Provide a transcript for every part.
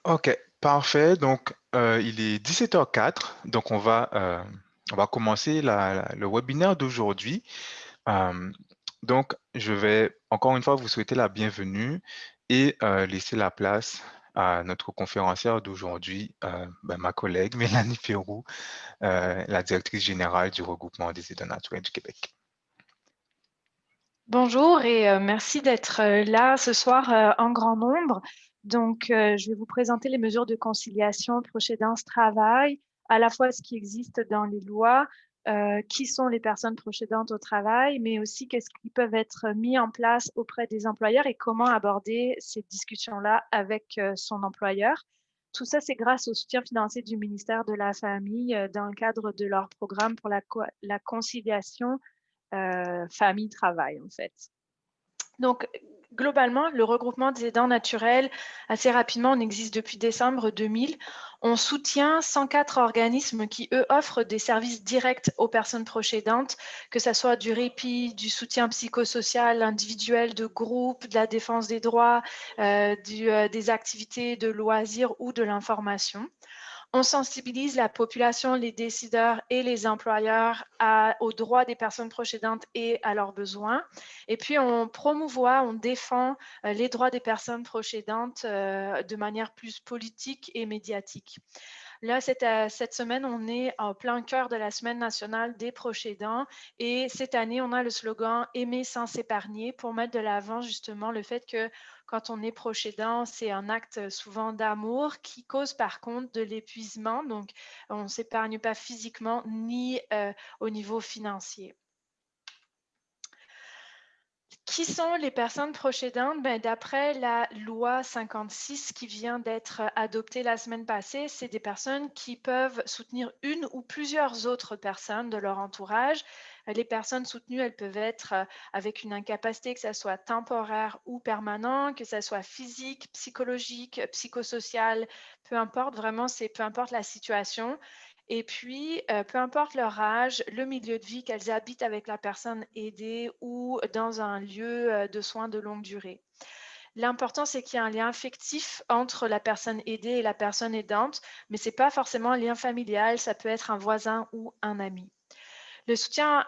Ok, parfait. Donc, il est 17h04. Donc, on va commencer le webinaire d'aujourd'hui. Euh, donc, je vais encore une fois vous souhaiter la bienvenue et laisser la place à notre conférencière d'aujourd'hui, ma collègue Mélanie Pérou, la directrice générale du regroupement des aidants naturels du Québec. Bonjour et merci d'être là ce soir en grand nombre. Donc, je vais vous présenter les mesures de conciliation proche-aidance-travail, à la fois ce qui existe dans les lois, qui sont les personnes proche-aidantes au travail, mais aussi qu'est-ce qui peuvent être mis en place auprès des employeurs et comment aborder ces discussions-là avec son employeur. Tout ça, c'est grâce au soutien financier du ministère de la Famille dans le cadre de leur programme pour la conciliation famille-travail, en fait. Donc, globalement, le regroupement des aidants naturels, assez rapidement, on existe depuis décembre 2000. On soutient 104 organismes qui, eux, offrent des services directs aux personnes proches aidantes, que ce soit du répit, du soutien psychosocial, individuel, de groupe, de la défense des droits, des activités de loisirs ou de l'information. On sensibilise la population, les décideurs et les employeurs aux droits des personnes proches aidantes et à leurs besoins. Et puis, on promouvoit, on défend les droits des personnes proches aidantes de manière plus politique et médiatique. Là, cette semaine, on est en plein cœur de la Semaine nationale des proches aidants et cette année, on a le slogan « Aimer sans s'épargner » pour mettre de l'avant justement le fait que quand on est proche aidant, c'est un acte souvent d'amour qui cause par contre de l'épuisement. Donc, on ne s'épargne pas physiquement ni au niveau financier. Qui sont les personnes proches aidantes? D'après la loi 56 qui vient d'être adoptée la semaine passée, c'est des personnes qui peuvent soutenir une ou plusieurs autres personnes de leur entourage. Les personnes soutenues, elles peuvent être avec une incapacité, que ce soit temporaire ou permanent, que ce soit physique, psychologique, psychosocial, peu importe, vraiment, c'est peu importe la situation. Et puis, peu importe leur âge, le milieu de vie, qu'elles habitent avec la personne aidée ou dans un lieu de soins de longue durée. L'important, c'est qu'il y ait un lien affectif entre la personne aidée et la personne aidante, mais ce n'est pas forcément un lien familial, ça peut être un voisin ou un ami. Le soutien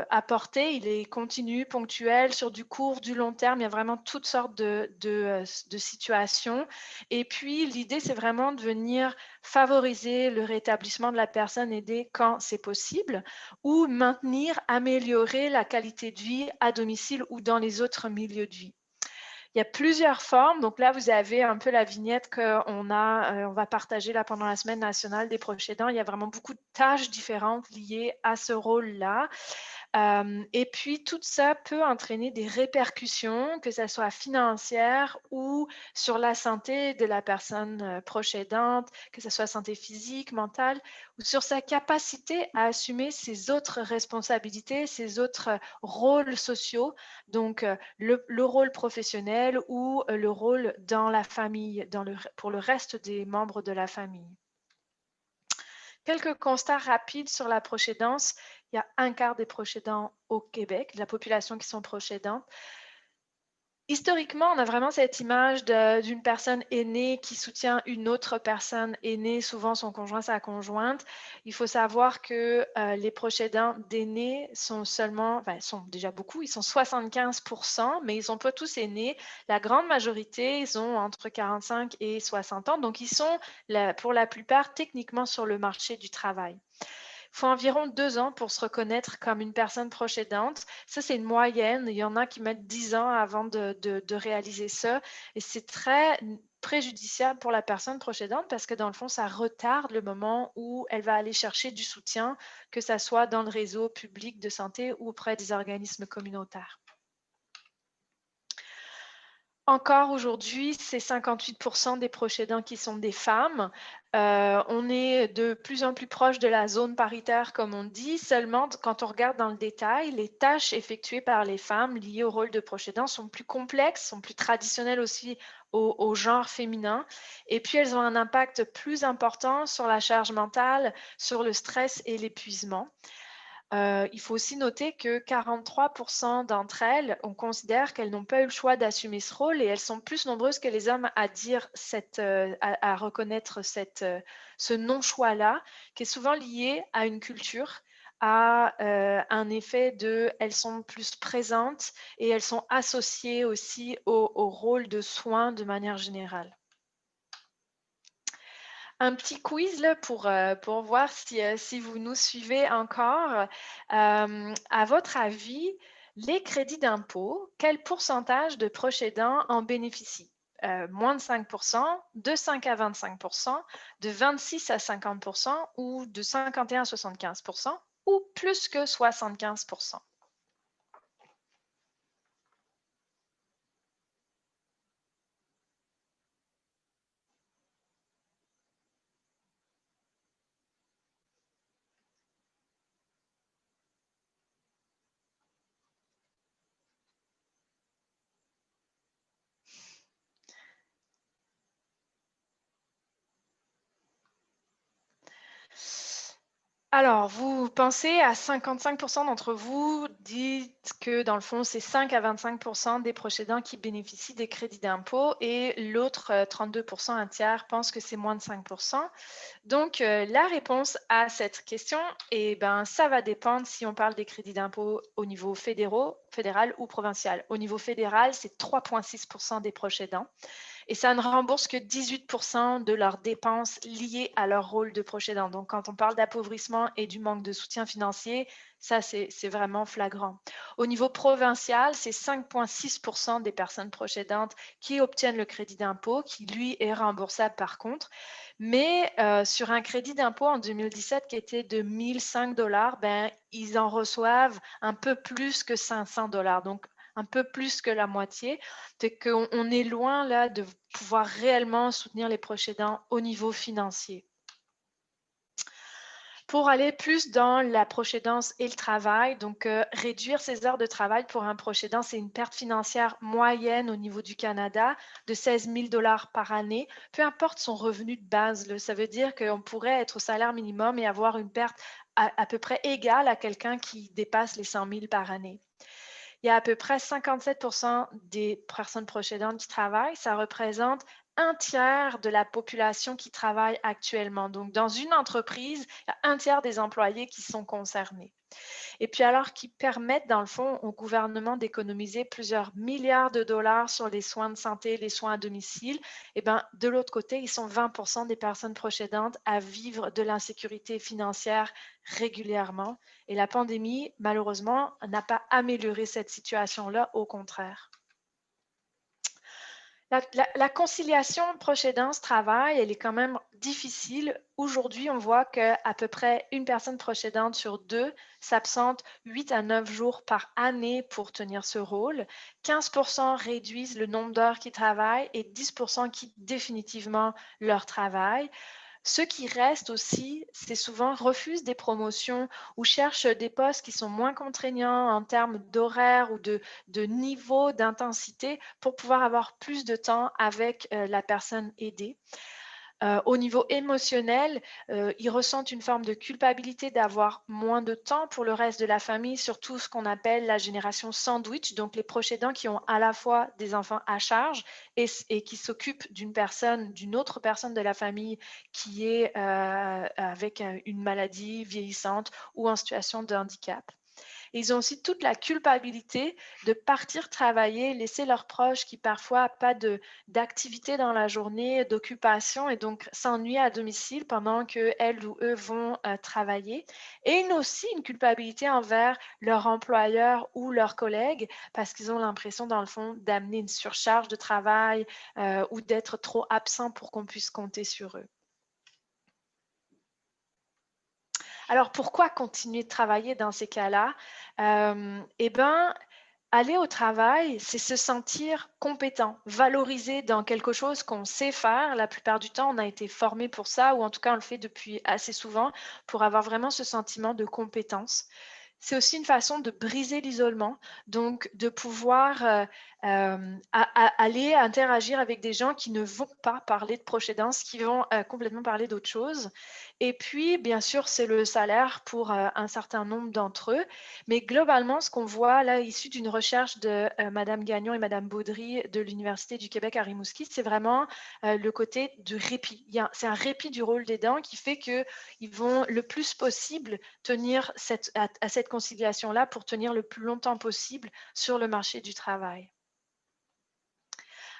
apporté, il est continu, ponctuel, sur du court, du long terme. Il y a vraiment toutes sortes de situations. Et puis, l'idée, c'est vraiment de venir favoriser le rétablissement de la personne aidée quand c'est possible ou maintenir, améliorer la qualité de vie à domicile ou dans les autres milieux de vie. Il y a plusieurs formes. Donc là, vous avez un peu la vignette qu'on a, on va partager là pendant la Semaine nationale des proches aidants. Il y a vraiment beaucoup de tâches différentes liées à ce rôle-là. Et puis, tout ça peut entraîner des répercussions, que ce soit financières ou sur la santé de la personne proche aidante, que ce soit santé physique, mentale, ou sur sa capacité à assumer ses autres responsabilités, ses autres rôles sociaux, donc le rôle professionnel ou le rôle dans la famille, pour le reste des membres de la famille. Quelques constats rapides sur la proche aidance. Il y a un quart des proches aidants au Québec, de la population qui sont proches aidants. Historiquement, on a vraiment cette image d'une personne aînée qui soutient une autre personne aînée, souvent son conjoint, sa conjointe. Il faut savoir que les proches aidants d'aînés sont sont déjà beaucoup, ils sont 75%, mais ils ne sont pas tous aînés. La grande majorité, ils ont entre 45 et 60 ans, donc ils sont pour la plupart techniquement sur le marché du travail. Il faut environ 2 ans pour se reconnaître comme une personne proche aidante. Ça, c'est une moyenne. Il y en a qui mettent 10 ans avant de réaliser ça. Et c'est très préjudiciable pour la personne proche aidante parce que dans le fond, ça retarde le moment où elle va aller chercher du soutien, que ce soit dans le réseau public de santé ou auprès des organismes communautaires. Encore aujourd'hui, c'est 58% des proches aidants qui sont des femmes. On est de plus en plus proche de la zone paritaire, comme on dit. Seulement, quand on regarde dans le détail, les tâches effectuées par les femmes liées au rôle de proche aidant sont plus complexes, sont plus traditionnelles aussi au genre féminin. Et puis, elles ont un impact plus important sur la charge mentale, sur le stress et l'épuisement. Il faut aussi noter que 43% d'entre elles, on considère qu'elles n'ont pas eu le choix d'assumer ce rôle et elles sont plus nombreuses que les hommes à dire à reconnaître ce non-choix-là, qui est souvent lié à une culture, à un effet de elles sont plus présentes et elles sont associées aussi au rôle de soins de manière générale. Un petit quiz là, pour voir si vous nous suivez encore. À votre avis, les crédits d'impôt, quel pourcentage de proches aidants en bénéficient? Moins de 5%, de 5 à 25%, de 26 à 50% ou de 51 à 75% ou plus que 75%? Alors, vous pensez à 55% d'entre vous dites que dans le fond, c'est 5 à 25% des proches aidants qui bénéficient des crédits d'impôt et l'autre 32%, un tiers, pense que c'est moins de 5%. Donc, la réponse à cette question, eh ben, ça va dépendre si on parle des crédits d'impôt au niveau fédéral ou provincial. Au niveau fédéral, c'est 3,6% des proches aidants. Et ça ne rembourse que 18% de leurs dépenses liées à leur rôle de proche aidant. Donc, quand on parle d'appauvrissement et du manque de soutien financier, ça, c'est vraiment flagrant. Au niveau provincial, c'est 5,6% des personnes proches aidantes qui obtiennent le crédit d'impôt, qui, lui, est remboursable par contre. Mais sur un crédit d'impôt en 2017 qui était de 1 005 $, ben, ils en reçoivent un peu plus que 500 $. Donc, un peu plus que la moitié. C'est qu'on est loin là de pouvoir réellement soutenir les proches aidants au niveau financier. Pour aller plus dans la proche aidance et le travail, donc réduire ses heures de travail pour un proche aidant, c'est une perte financière moyenne au niveau du Canada de 16 000 $ par année, peu importe son revenu de base. Là. Ça veut dire qu'on pourrait être au salaire minimum et avoir une perte à peu près égale à quelqu'un qui dépasse les 100 000 par année. Il y a à peu près 57% des personnes proches aidantes qui travaillent. Ça représente un tiers de la population qui travaille actuellement. Donc, dans une entreprise, il y a un tiers des employés qui sont concernés. Et puis alors qu'ils permettent, dans le fond, au gouvernement d'économiser plusieurs milliards de dollars sur les soins de santé, les soins à domicile, et bien, de l'autre côté, ils sont 20% des personnes proches aidantes à vivre de l'insécurité financière régulièrement. Et la pandémie, malheureusement, n'a pas amélioré cette situation-là, au contraire. La conciliation proche aidance-travail, elle est quand même difficile. Aujourd'hui, on voit qu'à peu près une personne proche aidante sur deux s'absente 8 à 9 jours par année pour tenir ce rôle. 15% réduisent le nombre d'heures qu'ils travaillent et 10% quittent définitivement leur travail. Ceux qui restent aussi, c'est souvent refusent des promotions ou cherchent des postes qui sont moins contraignants en termes d'horaire ou de niveau d'intensité pour pouvoir avoir plus de temps avec la personne aidée. Au niveau émotionnel, ils ressentent une forme de culpabilité d'avoir moins de temps pour le reste de la famille, surtout ce qu'on appelle la génération sandwich, donc les proches aidants qui ont à la fois des enfants à charge et qui s'occupent d'une autre personne de la famille qui est avec une maladie vieillissante ou en situation de handicap. Ils ont aussi toute la culpabilité de partir travailler, laisser leurs proches qui parfois n'ont pas d'activité dans la journée, d'occupation et donc s'ennuient à domicile pendant qu'elles ou eux vont travailler. Et ils ont aussi une culpabilité envers leur employeur ou leurs collègues parce qu'ils ont l'impression, dans le fond, d'amener une surcharge de travail ou d'être trop absent pour qu'on puisse compter sur eux. Alors, pourquoi continuer de travailler dans ces cas-là? Eh bien, aller au travail, c'est se sentir compétent, valorisé dans quelque chose qu'on sait faire. La plupart du temps, on a été formé pour ça, ou en tout cas, on le fait depuis assez souvent pour avoir vraiment ce sentiment de compétence. C'est aussi une façon de briser l'isolement, donc de pouvoir aller interagir avec des gens qui ne vont pas parler de proche aidance, qui vont complètement parler d'autre chose. Et puis, bien sûr, c'est le salaire pour un certain nombre d'entre eux. Mais globalement, ce qu'on voit là, issu d'une recherche de Madame Gagnon et Madame Baudry de l'Université du Québec à Rimouski, c'est vraiment le côté du répit. C'est un répit du rôle d'aidant qui fait qu'ils vont le plus possible tenir à cette conciliation-là pour tenir le plus longtemps possible sur le marché du travail.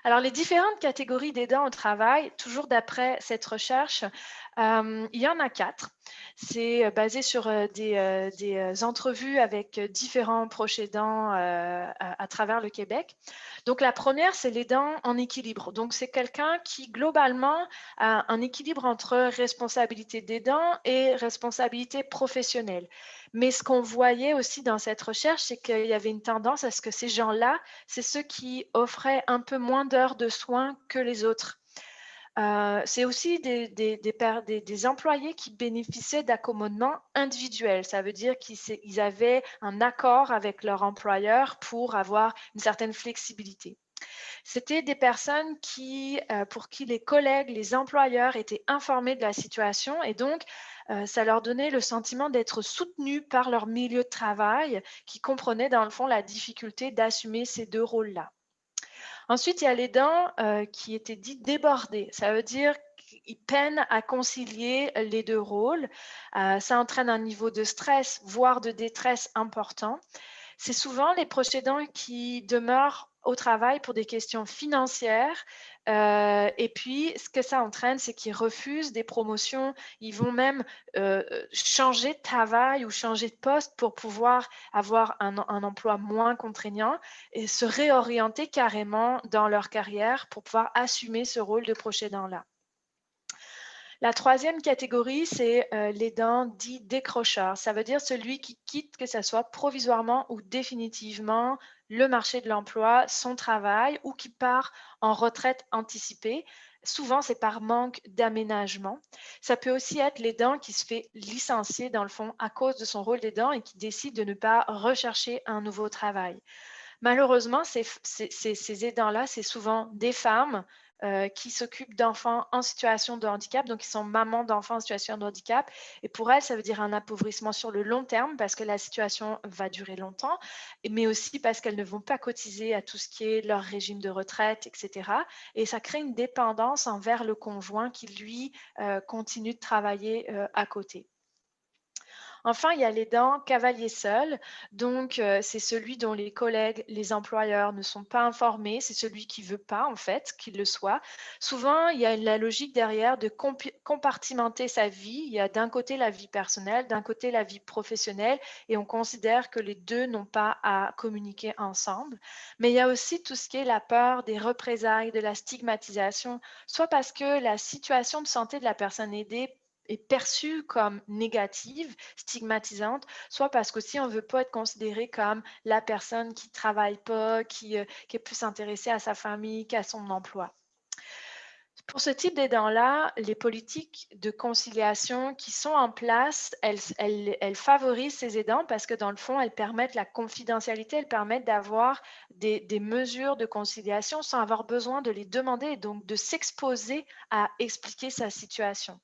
Alors, les différentes catégories d'aidants au travail, toujours d'après cette recherche, il y en a 4. C'est basé sur des entrevues avec différents proches aidants à travers le Québec. Donc, la première, c'est l'aidant en équilibre. Donc, c'est quelqu'un qui, globalement, a un équilibre entre responsabilité d'aidant et responsabilité professionnelle. Mais ce qu'on voyait aussi dans cette recherche, c'est qu'il y avait une tendance à ce que ces gens-là, c'est ceux qui offraient un peu moins d'heures de soins que les autres. C'est aussi des employés qui bénéficiaient d'accommodements individuels. Ça veut dire qu'ils avaient un accord avec leur employeur pour avoir une certaine flexibilité. C'était des personnes pour qui les collègues, les employeurs étaient informés de la situation et donc ça leur donnait le sentiment d'être soutenus par leur milieu de travail qui comprenait dans le fond la difficulté d'assumer ces deux rôles-là. Ensuite, il y a l'aidant qui était dit débordé. Ça veut dire qu'il peine à concilier les deux rôles. Ça entraîne un niveau de stress, voire de détresse important. C'est souvent les proches aidants qui demeurent au travail pour des questions financières. Et puis, ce que ça entraîne, c'est qu'ils refusent des promotions. Ils vont même changer de travail ou changer de poste pour pouvoir avoir un emploi moins contraignant et se réorienter carrément dans leur carrière pour pouvoir assumer ce rôle de proche aidant-là. La troisième catégorie, c'est l'aidant dit décrocheur. Ça veut dire celui qui quitte, que ce soit provisoirement ou définitivement, le marché de l'emploi, son travail, ou qui part en retraite anticipée. Souvent, c'est par manque d'aménagement. Ça peut aussi être l'aidant qui se fait licencier, dans le fond, à cause de son rôle d'aidant et qui décide de ne pas rechercher un nouveau travail. Malheureusement, ces aidants-là, c'est souvent des femmes qui s'occupent d'enfants en situation de handicap, donc qui sont mamans d'enfants en situation de handicap. Et pour elles, ça veut dire un appauvrissement sur le long terme parce que la situation va durer longtemps, mais aussi parce qu'elles ne vont pas cotiser à tout ce qui est leur régime de retraite, etc. Et ça crée une dépendance envers le conjoint qui, lui, continue de travailler à côté. Enfin, il y a l'aidant cavalier seul. Donc, c'est celui dont les collègues, les employeurs ne sont pas informés. C'est celui qui ne veut pas, en fait, qu'il le soit. Souvent, il y a la logique derrière de compartimenter sa vie. Il y a d'un côté la vie personnelle, d'un côté la vie professionnelle, et on considère que les deux n'ont pas à communiquer ensemble. Mais il y a aussi tout ce qui est la peur des représailles, de la stigmatisation, soit parce que la situation de santé de la personne aidée est perçue comme négative, stigmatisante, soit parce qu'aussi on ne veut pas être considéré comme la personne qui ne travaille pas, qui est plus intéressée à sa famille qu'à son emploi. Pour ce type d'aidants-là, les politiques de conciliation qui sont en place, elles favorisent ces aidants parce que dans le fond, elles permettent la confidentialité, elles permettent d'avoir des mesures de conciliation sans avoir besoin de les demander et donc de s'exposer à expliquer sa situation.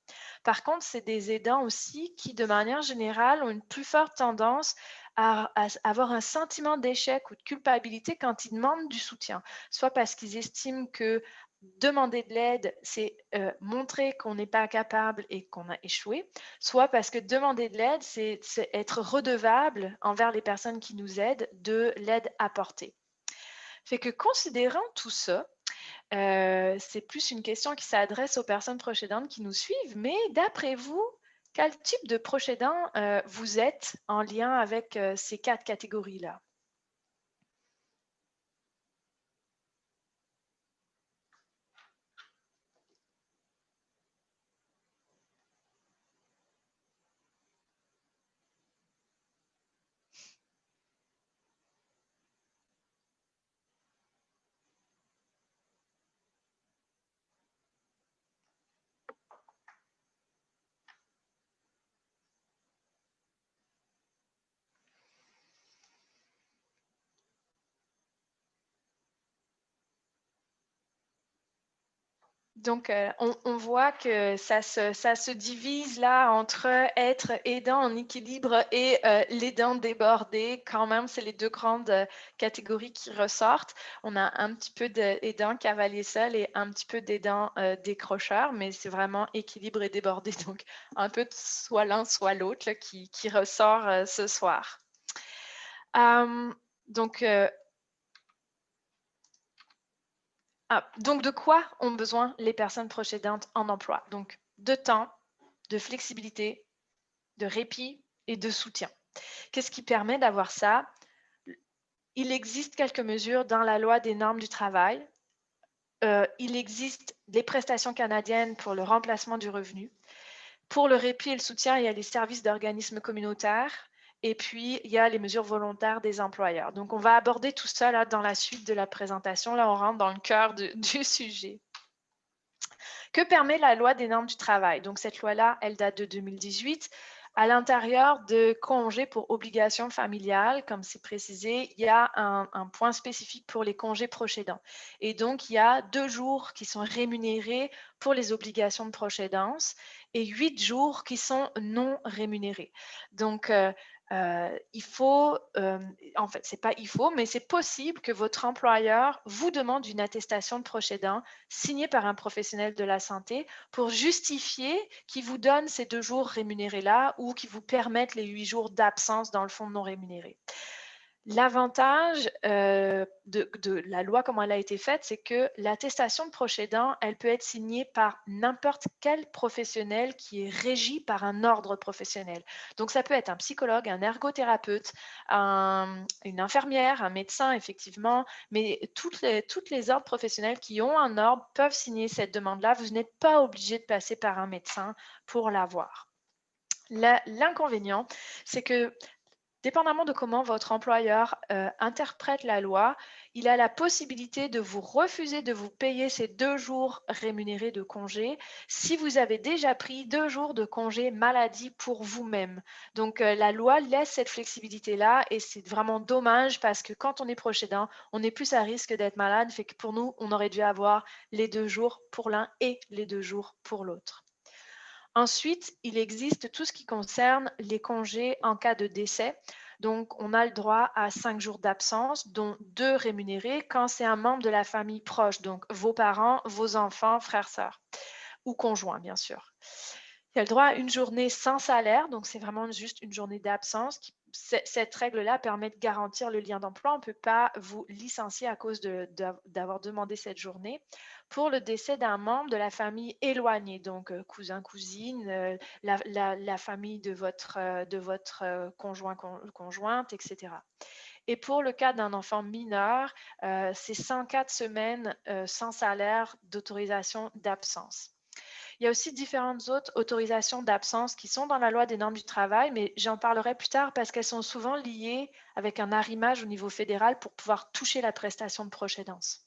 Par contre, c'est des aidants aussi qui, de manière générale, ont une plus forte tendance à avoir un sentiment d'échec ou de culpabilité quand ils demandent du soutien, soit parce qu'ils estiment que demander de l'aide, c'est montrer qu'on n'est pas capable et qu'on a échoué, soit parce que demander de l'aide, c'est être redevable envers les personnes qui nous aident de l'aide apportée. Fait que considérant tout ça, c'est plus une question qui s'adresse aux personnes proches aidantes qui nous suivent, mais d'après vous, quel type de proche aidant vous êtes en lien avec ces 4 catégories-là? Donc, on voit que ça se divise là entre être aidant en équilibre et l'aidant débordé. Quand même, c'est les deux grandes catégories qui ressortent. On a un petit peu d'aidant cavalier seul et un petit peu d'aidant décrocheur, mais c'est vraiment équilibre et débordé. Donc, un peu de soit l'un, soit l'autre là, qui ressort ce soir. Donc, donc, de quoi ont besoin les personnes proches aidantes en emploi? Donc, de temps, de flexibilité, de répit et de soutien. Qu'est-ce qui permet d'avoir ça? Il existe quelques mesures dans la loi des normes du travail. Il existe des prestations canadiennes pour le remplacement du revenu. Pour le répit et le soutien, il y a les services d'organismes communautaires et puis il y a les mesures volontaires des employeurs. Donc, on va aborder tout ça là, dans la suite de la présentation. Là, on rentre dans le cœur du sujet. Que permet la loi des normes du travail? Donc, cette loi-là, elle date de 2018. À l'intérieur de congés pour obligations familiales, comme c'est précisé, il y a un point spécifique pour les congés proches aidants. Et donc, il y a 2 jours qui sont rémunérés pour les obligations de proche aidance et 8 jours qui sont non rémunérés. Donc, il faut, en fait, c'est pas il faut, mais c'est possible que votre employeur vous demande une attestation de proche aidant signée par un professionnel de la santé pour justifier qu'il vous donne ces 2 jours rémunérés-là ou qui vous permettent les 8 jours d'absence dans le fonds non rémunéré. L'avantage de la loi, comment elle a été faite, c'est que l'attestation de proche aidant, elle peut être signée par n'importe quel professionnel qui est régi par un ordre professionnel. Donc, ça peut être un psychologue, un ergothérapeute, une infirmière, un médecin, effectivement, mais toutes les ordres professionnels qui ont un ordre peuvent signer cette demande-là. Vous n'êtes pas obligé de passer par un médecin pour l'avoir. L'inconvénient, c'est que dépendamment de comment votre employeur interprète la loi, il a la possibilité de vous refuser de vous payer ces 2 jours rémunérés de congé si vous avez déjà pris 2 jours de congé maladie pour vous-même. Donc, la loi laisse cette flexibilité-là et c'est vraiment dommage parce que quand on est proche aidant, on est plus à risque d'être malade. Fait que pour nous, on aurait dû avoir les 2 jours pour l'un et les 2 jours pour l'autre. Ensuite, il existe tout ce qui concerne les congés en cas de décès. Donc, on a le droit à 5 jours d'absence, dont 2 rémunérés quand c'est un membre de la famille proche, donc vos parents, vos enfants, frères, sœurs ou conjoints, bien sûr. Il y a le droit à une journée sans salaire, donc c'est vraiment juste une journée d'absence. Cette règle-là permet de garantir le lien d'emploi. On ne peut pas vous licencier à cause d'avoir demandé cette journée. Pour le décès d'un membre de la famille éloignée, donc cousin, cousine, la famille de votre conjoint, conjointe, etc. Et pour le cas d'un enfant mineur, c'est 104 semaines sans salaire d'autorisation d'absence. Il y a aussi différentes autres autorisations d'absence qui sont dans la loi des normes du travail, mais j'en parlerai plus tard parce qu'elles sont souvent liées avec un arrimage au niveau fédéral pour pouvoir toucher la prestation de proche aidance.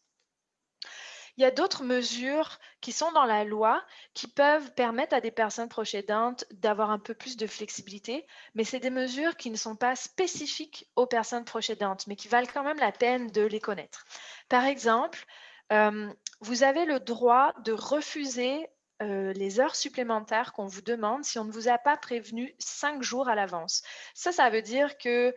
Il y a d'autres mesures qui sont dans la loi qui peuvent permettre à des personnes proches aidantes d'avoir un peu plus de flexibilité, mais c'est des mesures qui ne sont pas spécifiques aux personnes proches aidantes, mais qui valent quand même la peine de les connaître. Par exemple, vous avez le droit de refuser les heures supplémentaires qu'on vous demande si on ne vous a pas prévenu 5 jours à l'avance. Ça veut dire que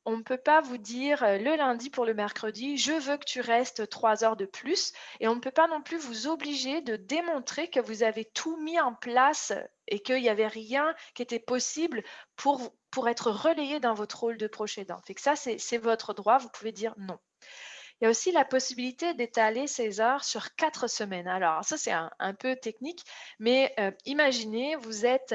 on ne peut pas vous dire le lundi pour le mercredi, je veux que tu restes 3 heures de plus. Et on ne peut pas non plus vous obliger de démontrer que vous avez tout mis en place et qu'il n'y avait rien qui était possible pour être relayé dans votre rôle de proche aidant. Fait que ça, c'est votre droit, vous pouvez dire non. Il y a aussi la possibilité d'étaler ces heures sur 4 semaines. Alors, ça, c'est un peu technique, mais imaginez, vous êtes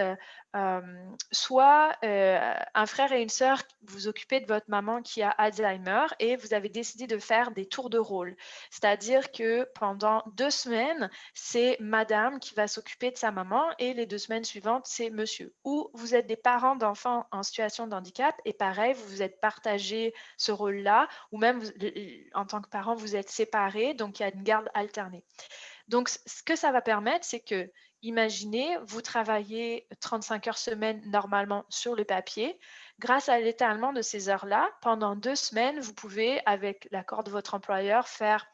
soit un frère et une sœur, vous vous occupez de votre maman qui a Alzheimer et vous avez décidé de faire des tours de rôle. C'est-à-dire que pendant 2 semaines, c'est madame qui va s'occuper de sa maman et les 2 semaines suivantes, c'est monsieur. Ou vous êtes des parents d'enfants en situation de handicap et pareil, vous vous êtes partagé ce rôle-là ou même en tant que parent, vous êtes séparés, donc il y a une garde alternée. Donc, ce que ça va permettre, c'est que, imaginez, vous travaillez 35 heures semaine normalement sur le papier. Grâce à l'étalement de ces heures-là, pendant 2 semaines, vous pouvez, avec l'accord de votre employeur, faire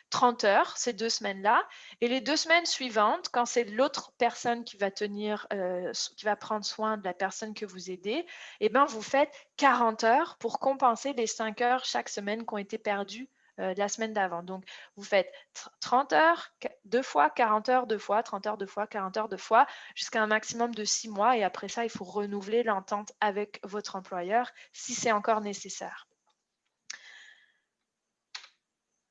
30 heures ces 2 semaines-là. Et les 2 semaines suivantes, quand c'est l'autre personne qui va qui va prendre soin de la personne que vous aidez, eh ben, vous faites 40 heures pour compenser les 5 heures chaque semaine qui ont été perdues la semaine d'avant. Donc, vous faites 30 heures, 2 fois, 40 heures, 2 fois, 30 heures, 2 fois, 40 heures, 2 fois, jusqu'à un maximum de 6 mois. Et après ça, il faut renouveler l'entente avec votre employeur si c'est encore nécessaire.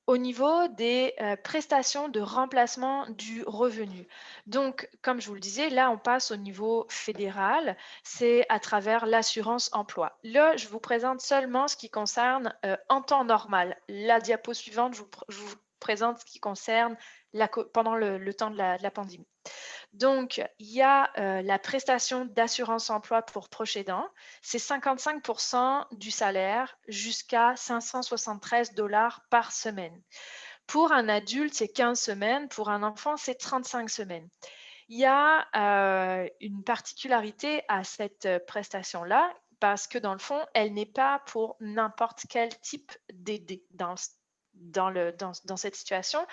Au niveau des prestations de remplacement du revenu. Donc, comme je vous le disais, là, on passe au niveau fédéral, c'est à travers l'assurance emploi. Là, je vous présente seulement ce qui concerne en temps normal. La diapo suivante, je vous présente ce qui concerne pendant le temps de la pandémie. Donc, il y a la prestation d'assurance emploi pour proche aidant. C'est 55% du salaire jusqu'à 573 $ par semaine. Pour un adulte, c'est 15 semaines. Pour un enfant, c'est 35 semaines. Il y a une particularité à cette prestation-là parce que dans le fond, elle n'est pas pour n'importe quel type d'aidé dans cette situation.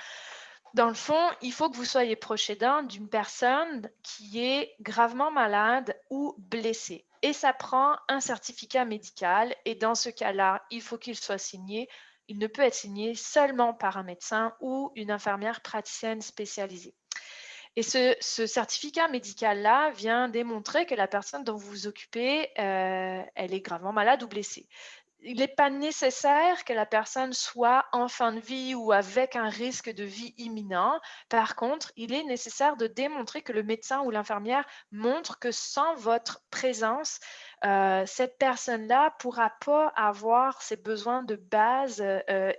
Dans le fond, il faut que vous soyez proche aidant d'une personne qui est gravement malade ou blessée. Et ça prend un certificat médical. Et dans ce cas-là, il faut qu'il soit signé. Il ne peut être signé seulement par un médecin ou une infirmière praticienne spécialisée. Et ce certificat médical-là vient démontrer que la personne dont vous vous occupez, elle est gravement malade ou blessée. Il n'est pas nécessaire que la personne soit en fin de vie ou avec un risque de vie imminent. Par contre, il est nécessaire de démontrer que le médecin ou l'infirmière montre que sans votre présence, cette personne-là ne pourra pas avoir ses besoins de base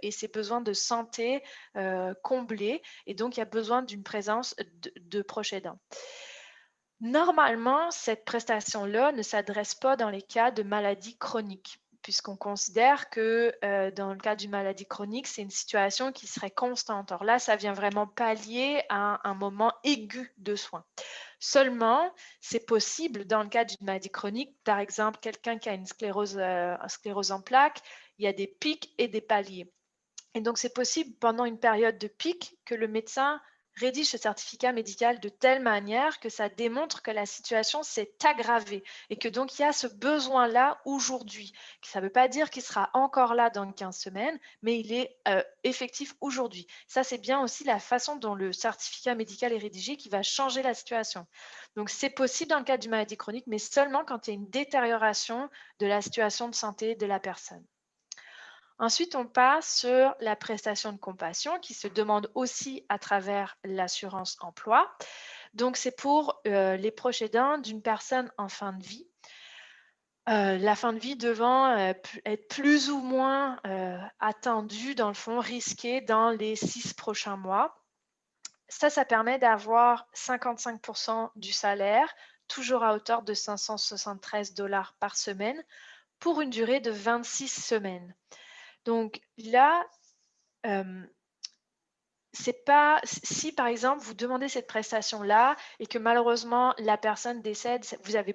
et ses besoins de santé comblés. Et donc, il y a besoin d'une présence de proche aidant. Normalement, cette prestation-là ne s'adresse pas dans les cas de maladies chroniques, puisqu'on considère que dans le cas d'une maladie chronique, c'est une situation qui serait constante. Or là, ça vient vraiment pallier à un moment aigu de soins. Seulement, c'est possible dans le cas d'une maladie chronique, par exemple, quelqu'un qui a une sclérose en plaques, il y a des pics et des paliers. Et donc, c'est possible pendant une période de pic que le médecin rédige ce certificat médical de telle manière que ça démontre que la situation s'est aggravée et que donc il y a ce besoin-là aujourd'hui. Ça ne veut pas dire qu'il sera encore là dans 15 semaines, mais il est effectif aujourd'hui. Ça, c'est bien aussi la façon dont le certificat médical est rédigé qui va changer la situation. Donc, c'est possible dans le cas d'une maladie chronique, mais seulement quand il y a une détérioration de la situation de santé de la personne. Ensuite, on passe sur la prestation de compassion qui se demande aussi à travers l'assurance emploi. Donc, c'est pour les proches aidants d'une personne en fin de vie. La fin de vie devant être plus ou moins attendue, dans le fond, risquée dans les 6 prochains mois. Ça permet d'avoir 55% du salaire, toujours à hauteur de 573 $ par semaine, pour une durée de 26 semaines. Donc là, c'est pas si par exemple vous demandez cette prestation-là et que malheureusement la personne décède, vous avez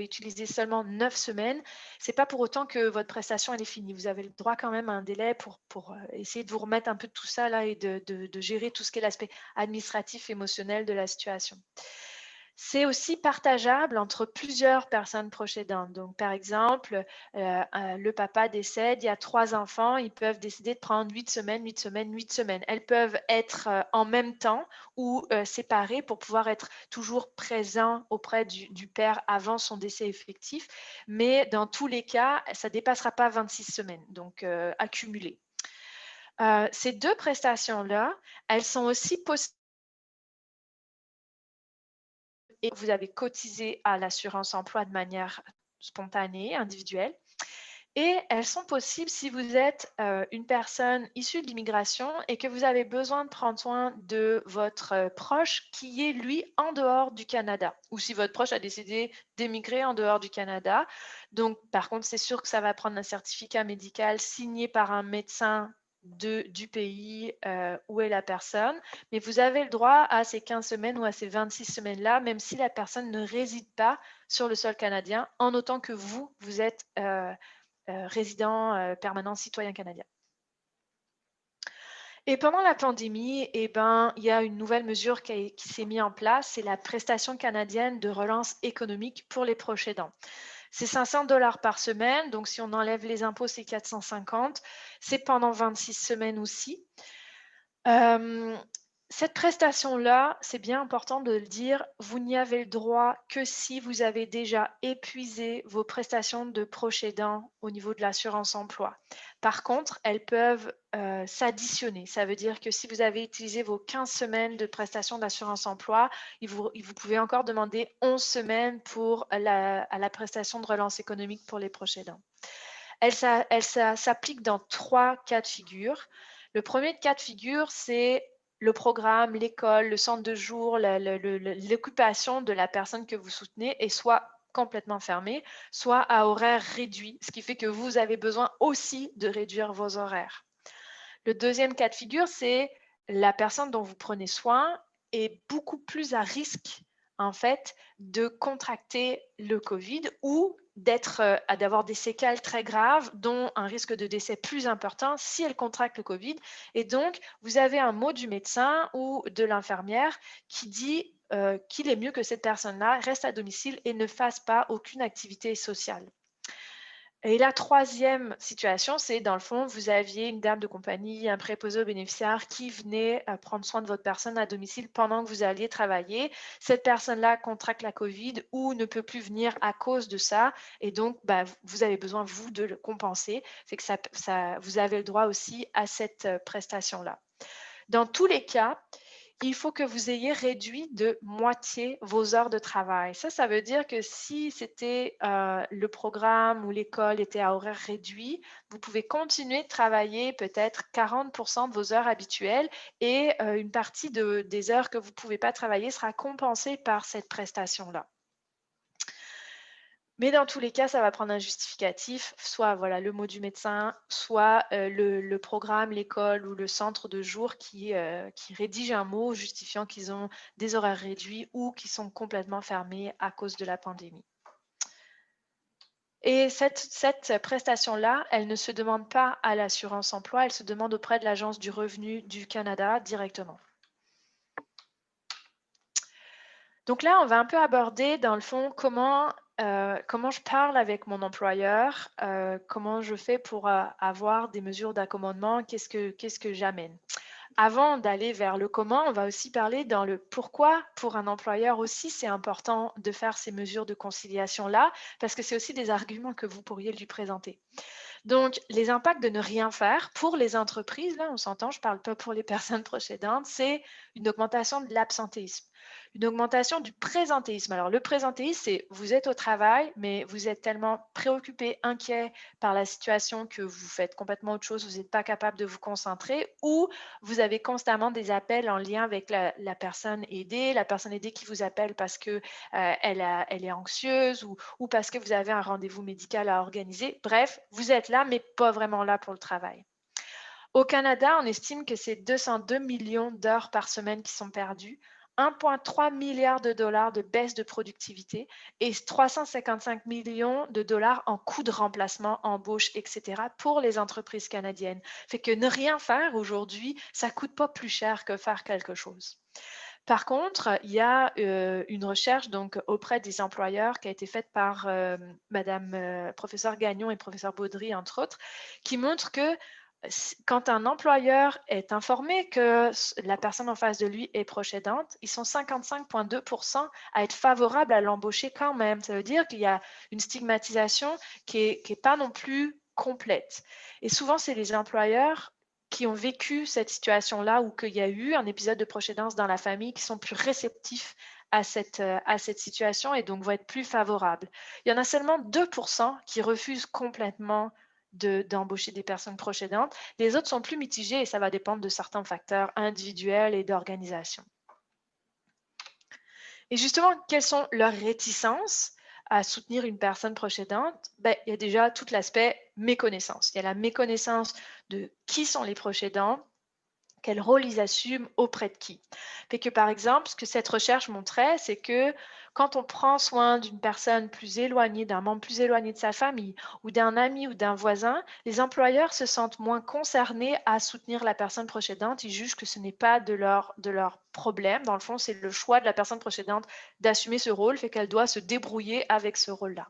utilisé seulement 9 semaines, c'est pas pour autant que votre prestation elle est finie. Vous avez le droit quand même à un délai pour essayer de vous remettre un peu de tout ça là et de gérer tout ce qui est l'aspect administratif, émotionnel de la situation. C'est aussi partageable entre plusieurs personnes proches aidantes. Donc, par exemple, le papa décède, il y a 3 enfants, ils peuvent décider de prendre 8 semaines, 8 semaines, 8 semaines. Elles peuvent être en même temps ou séparées pour pouvoir être toujours présents auprès du père avant son décès effectif. Mais dans tous les cas, ça ne dépassera pas 26 semaines, donc accumulées. Ces 2 prestations-là, elles sont aussi possibles et vous avez cotisé à l'assurance emploi de manière spontanée, individuelle. Et elles sont possibles si vous êtes une personne issue de l'immigration et que vous avez besoin de prendre soin de votre proche qui est, lui, en dehors du Canada. Ou si votre proche a décidé d'émigrer en dehors du Canada. Donc, par contre, c'est sûr que ça va prendre un certificat médical signé par un médecin du pays où est la personne, mais vous avez le droit à ces 15 semaines ou à ces 26 semaines-là, même si la personne ne réside pas sur le sol canadien, en autant que vous êtes résident permanent citoyen canadien. Et pendant la pandémie, eh ben, il y a une nouvelle mesure qui s'est mise en place, c'est la prestation canadienne de relance économique pour les proches aidants. C'est 500 $ par semaine, donc si on enlève les impôts, c'est 450. C'est pendant 26 semaines aussi. Euh, Cette prestation-là, c'est bien important de le dire, vous n'y avez le droit que si vous avez déjà épuisé vos prestations de proche aidant au niveau de l'assurance emploi. Par contre, elles peuvent s'additionner. Ça veut dire que si vous avez utilisé vos 15 semaines de prestations d'assurance emploi, vous pouvez encore demander 11 semaines pour à la prestation de relance économique pour les proches aidants. Elle s'applique dans 3 cas de figure. Le premier cas de figure, c'est le programme, l'école, le centre de jour, l'occupation de la personne que vous soutenez est soit complètement fermée, soit à horaire réduit, ce qui fait que vous avez besoin aussi de réduire vos horaires. Le deuxième cas de figure, c'est la personne dont vous prenez soin est beaucoup plus à risque en fait de contracter le Covid ou d'avoir des séquelles très graves, dont un risque de décès plus important si elle contracte le Covid. Et donc, vous avez un mot du médecin ou de l'infirmière qui dit qu'il est mieux que cette personne-là reste à domicile et ne fasse pas aucune activité sociale. Et la troisième situation, c'est dans le fond, vous aviez une dame de compagnie, un préposé aux bénéficiaires qui venait prendre soin de votre personne à domicile pendant que vous alliez travailler. Cette personne-là contracte la COVID ou ne peut plus venir à cause de ça. Et donc, vous avez besoin, vous, de le compenser. Fait que vous avez le droit aussi à cette prestation-là. Dans tous les cas, il faut que vous ayez réduit de moitié vos heures de travail. Ça veut dire que si c'était le programme ou l'école était à horaire réduit, vous pouvez continuer de travailler peut-être 40% de vos heures habituelles et une partie des heures que vous ne pouvez pas travailler sera compensée par cette prestation-là. Mais dans tous les cas, ça va prendre un justificatif, soit voilà, le mot du médecin, soit le programme, l'école ou le centre de jour qui rédige un mot justifiant qu'ils ont des horaires réduits ou qu'ils sont complètement fermés à cause de la pandémie. Et cette prestation-là, elle ne se demande pas à l'assurance emploi, elle se demande auprès de l'Agence du revenu du Canada directement. Donc là, on va un peu aborder, dans le fond, comment je parle avec mon employeur, comment je fais pour avoir des mesures d'accommodement, qu'est-ce que j'amène. Avant d'aller vers le comment, on va aussi parler dans le pourquoi pour un employeur aussi, c'est important de faire ces mesures de conciliation-là, parce que c'est aussi des arguments que vous pourriez lui présenter. Donc, les impacts de ne rien faire pour les entreprises, là, on s'entend, je ne parle pas pour les personnes proches aidantes, c'est une augmentation de l'absentéisme, une augmentation du présentéisme. Alors, le présentéisme, c'est vous êtes au travail, mais vous êtes tellement préoccupé, inquiet par la situation que vous faites complètement autre chose, vous n'êtes pas capable de vous concentrer ou vous avez constamment des appels en lien avec la personne aidée qui vous appelle parce que elle est anxieuse ou parce que vous avez un rendez-vous médical à organiser. Bref, vous êtes là, mais pas vraiment là pour le travail. Au Canada, on estime que c'est 202 millions d'heures par semaine qui sont perdues, 1,3 milliard de dollars de baisse de productivité et 355 millions de dollars en coûts de remplacement, embauche, etc. pour les entreprises canadiennes. Fait que ne rien faire aujourd'hui, ça ne coûte pas plus cher que faire quelque chose. Par contre, il y a une recherche donc auprès des employeurs qui a été faite par Madame professeur Gagnon et professeur Baudry, entre autres, qui montre que quand un employeur est informé que la personne en face de lui est proche aidante, ils sont 55,2% à être favorables à l'embaucher quand même. Ça veut dire qu'il y a une stigmatisation qui est pas non plus complète. Et souvent, c'est les employeurs qui ont vécu cette situation-là ou qu'il y a eu un épisode de proche aidance dans la famille qui sont plus réceptifs à cette situation et donc vont être plus favorables. Il y en a seulement 2% qui refusent complètement d'embaucher des personnes proches aidantes. Les autres sont plus mitigés et ça va dépendre de certains facteurs individuels et d'organisation. Et justement, quelles sont leurs réticences à soutenir une personne proche aidante? Il y a déjà tout l'aspect méconnaissance. Il y a la méconnaissance de qui sont les proches aidants, quel rôle ils assument auprès de qui. Fait que par exemple, ce que cette recherche montrait, c'est que quand on prend soin d'une personne plus éloignée, d'un membre plus éloigné de sa famille ou d'un ami ou d'un voisin, les employeurs se sentent moins concernés à soutenir la personne proche aidante. Ils jugent que ce n'est pas de leur problème. Dans le fond, c'est le choix de la personne proche aidante d'assumer ce rôle, fait qu'elle doit se débrouiller avec ce rôle-là.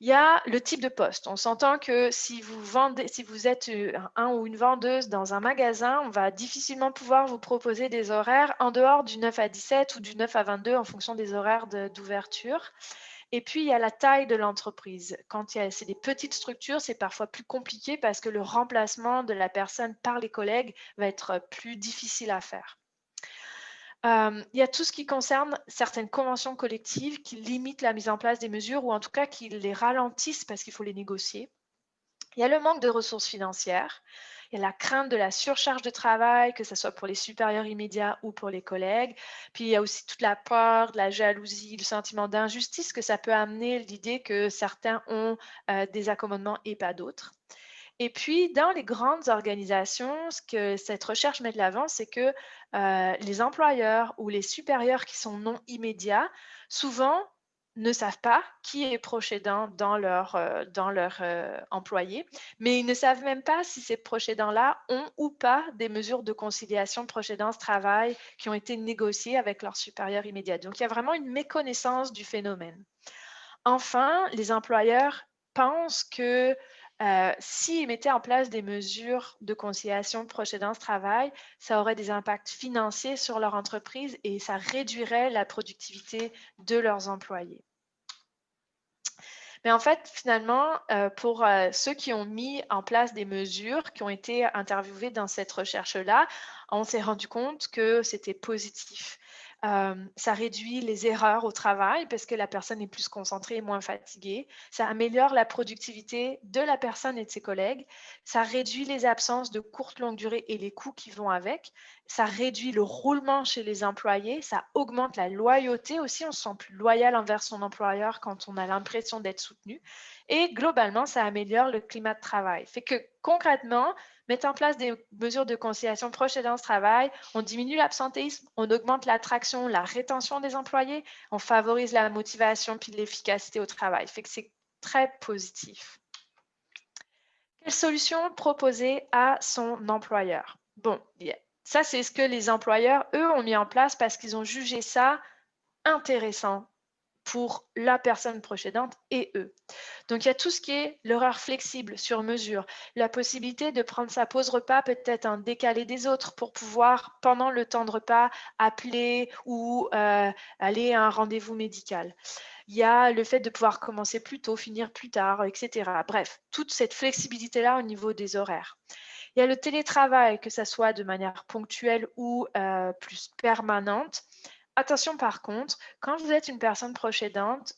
Il y a le type de poste. On s'entend que si vous êtes un ou une vendeuse dans un magasin, on va difficilement pouvoir vous proposer des horaires en dehors du 9 à 17 ou du 9 à 22 en fonction des horaires d'ouverture. Et puis, il y a la taille de l'entreprise. Quand c'est des petites structures, c'est parfois plus compliqué parce que le remplacement de la personne par les collègues va être plus difficile à faire. Il y a tout ce qui concerne certaines conventions collectives qui limitent la mise en place des mesures ou en tout cas qui les ralentissent parce qu'il faut les négocier. Il y a le manque de ressources financières. Il y a la crainte de la surcharge de travail, que ce soit pour les supérieurs immédiats ou pour les collègues. Puis il y a aussi toute la peur, de la jalousie, le sentiment d'injustice que ça peut amener, l'idée que certains ont des accommodements et pas d'autres. Et puis, dans les grandes organisations, ce que cette recherche met de l'avant, c'est que les employeurs ou les supérieurs qui sont non immédiats, souvent ne savent pas qui est proche aidant dans leur employé, mais ils ne savent même pas si ces proches aidants-là ont ou pas des mesures de conciliation de proche aidance-travail qui ont été négociées avec leur supérieur immédiat. Donc, il y a vraiment une méconnaissance du phénomène. Enfin, les employeurs pensent que s'ils mettaient en place des mesures de conciliation proche aidance-travail, ça aurait des impacts financiers sur leur entreprise et ça réduirait la productivité de leurs employés. Mais en fait, finalement, pour ceux qui ont mis en place des mesures, qui ont été interviewés dans cette recherche-là, on s'est rendu compte que c'était positif. Ça réduit les erreurs au travail parce que la personne est plus concentrée et moins fatiguée. Ça améliore la productivité de la personne et de ses collègues. Ça réduit les absences de courte longue durée et les coûts qui vont avec. Ça réduit le roulement chez les employés. Ça augmente la loyauté aussi. On se sent plus loyal envers son employeur quand on a l'impression d'être soutenu. Et globalement, ça améliore le climat de travail. Fait que concrètement, mettre en place des mesures de conciliation proche aidance travail, on diminue l'absentéisme, on augmente l'attraction, la rétention des employés, on favorise la motivation puis l'efficacité au travail. Fait que c'est très positif. Quelle solution proposer à son employeur? Bon, ça c'est ce que les employeurs, eux, ont mis en place parce qu'ils ont jugé ça intéressant pour la personne proche aidante et eux. Donc, il y a tout ce qui est l'horaire flexible sur mesure, la possibilité de prendre sa pause repas peut-être en décalé des autres pour pouvoir, pendant le temps de repas, appeler ou aller à un rendez-vous médical. Il y a le fait de pouvoir commencer plus tôt, finir plus tard, etc. Bref, toute cette flexibilité-là au niveau des horaires. Il y a le télétravail, que ça soit de manière ponctuelle ou plus permanente. Attention par contre, quand vous êtes une personne proche aidante,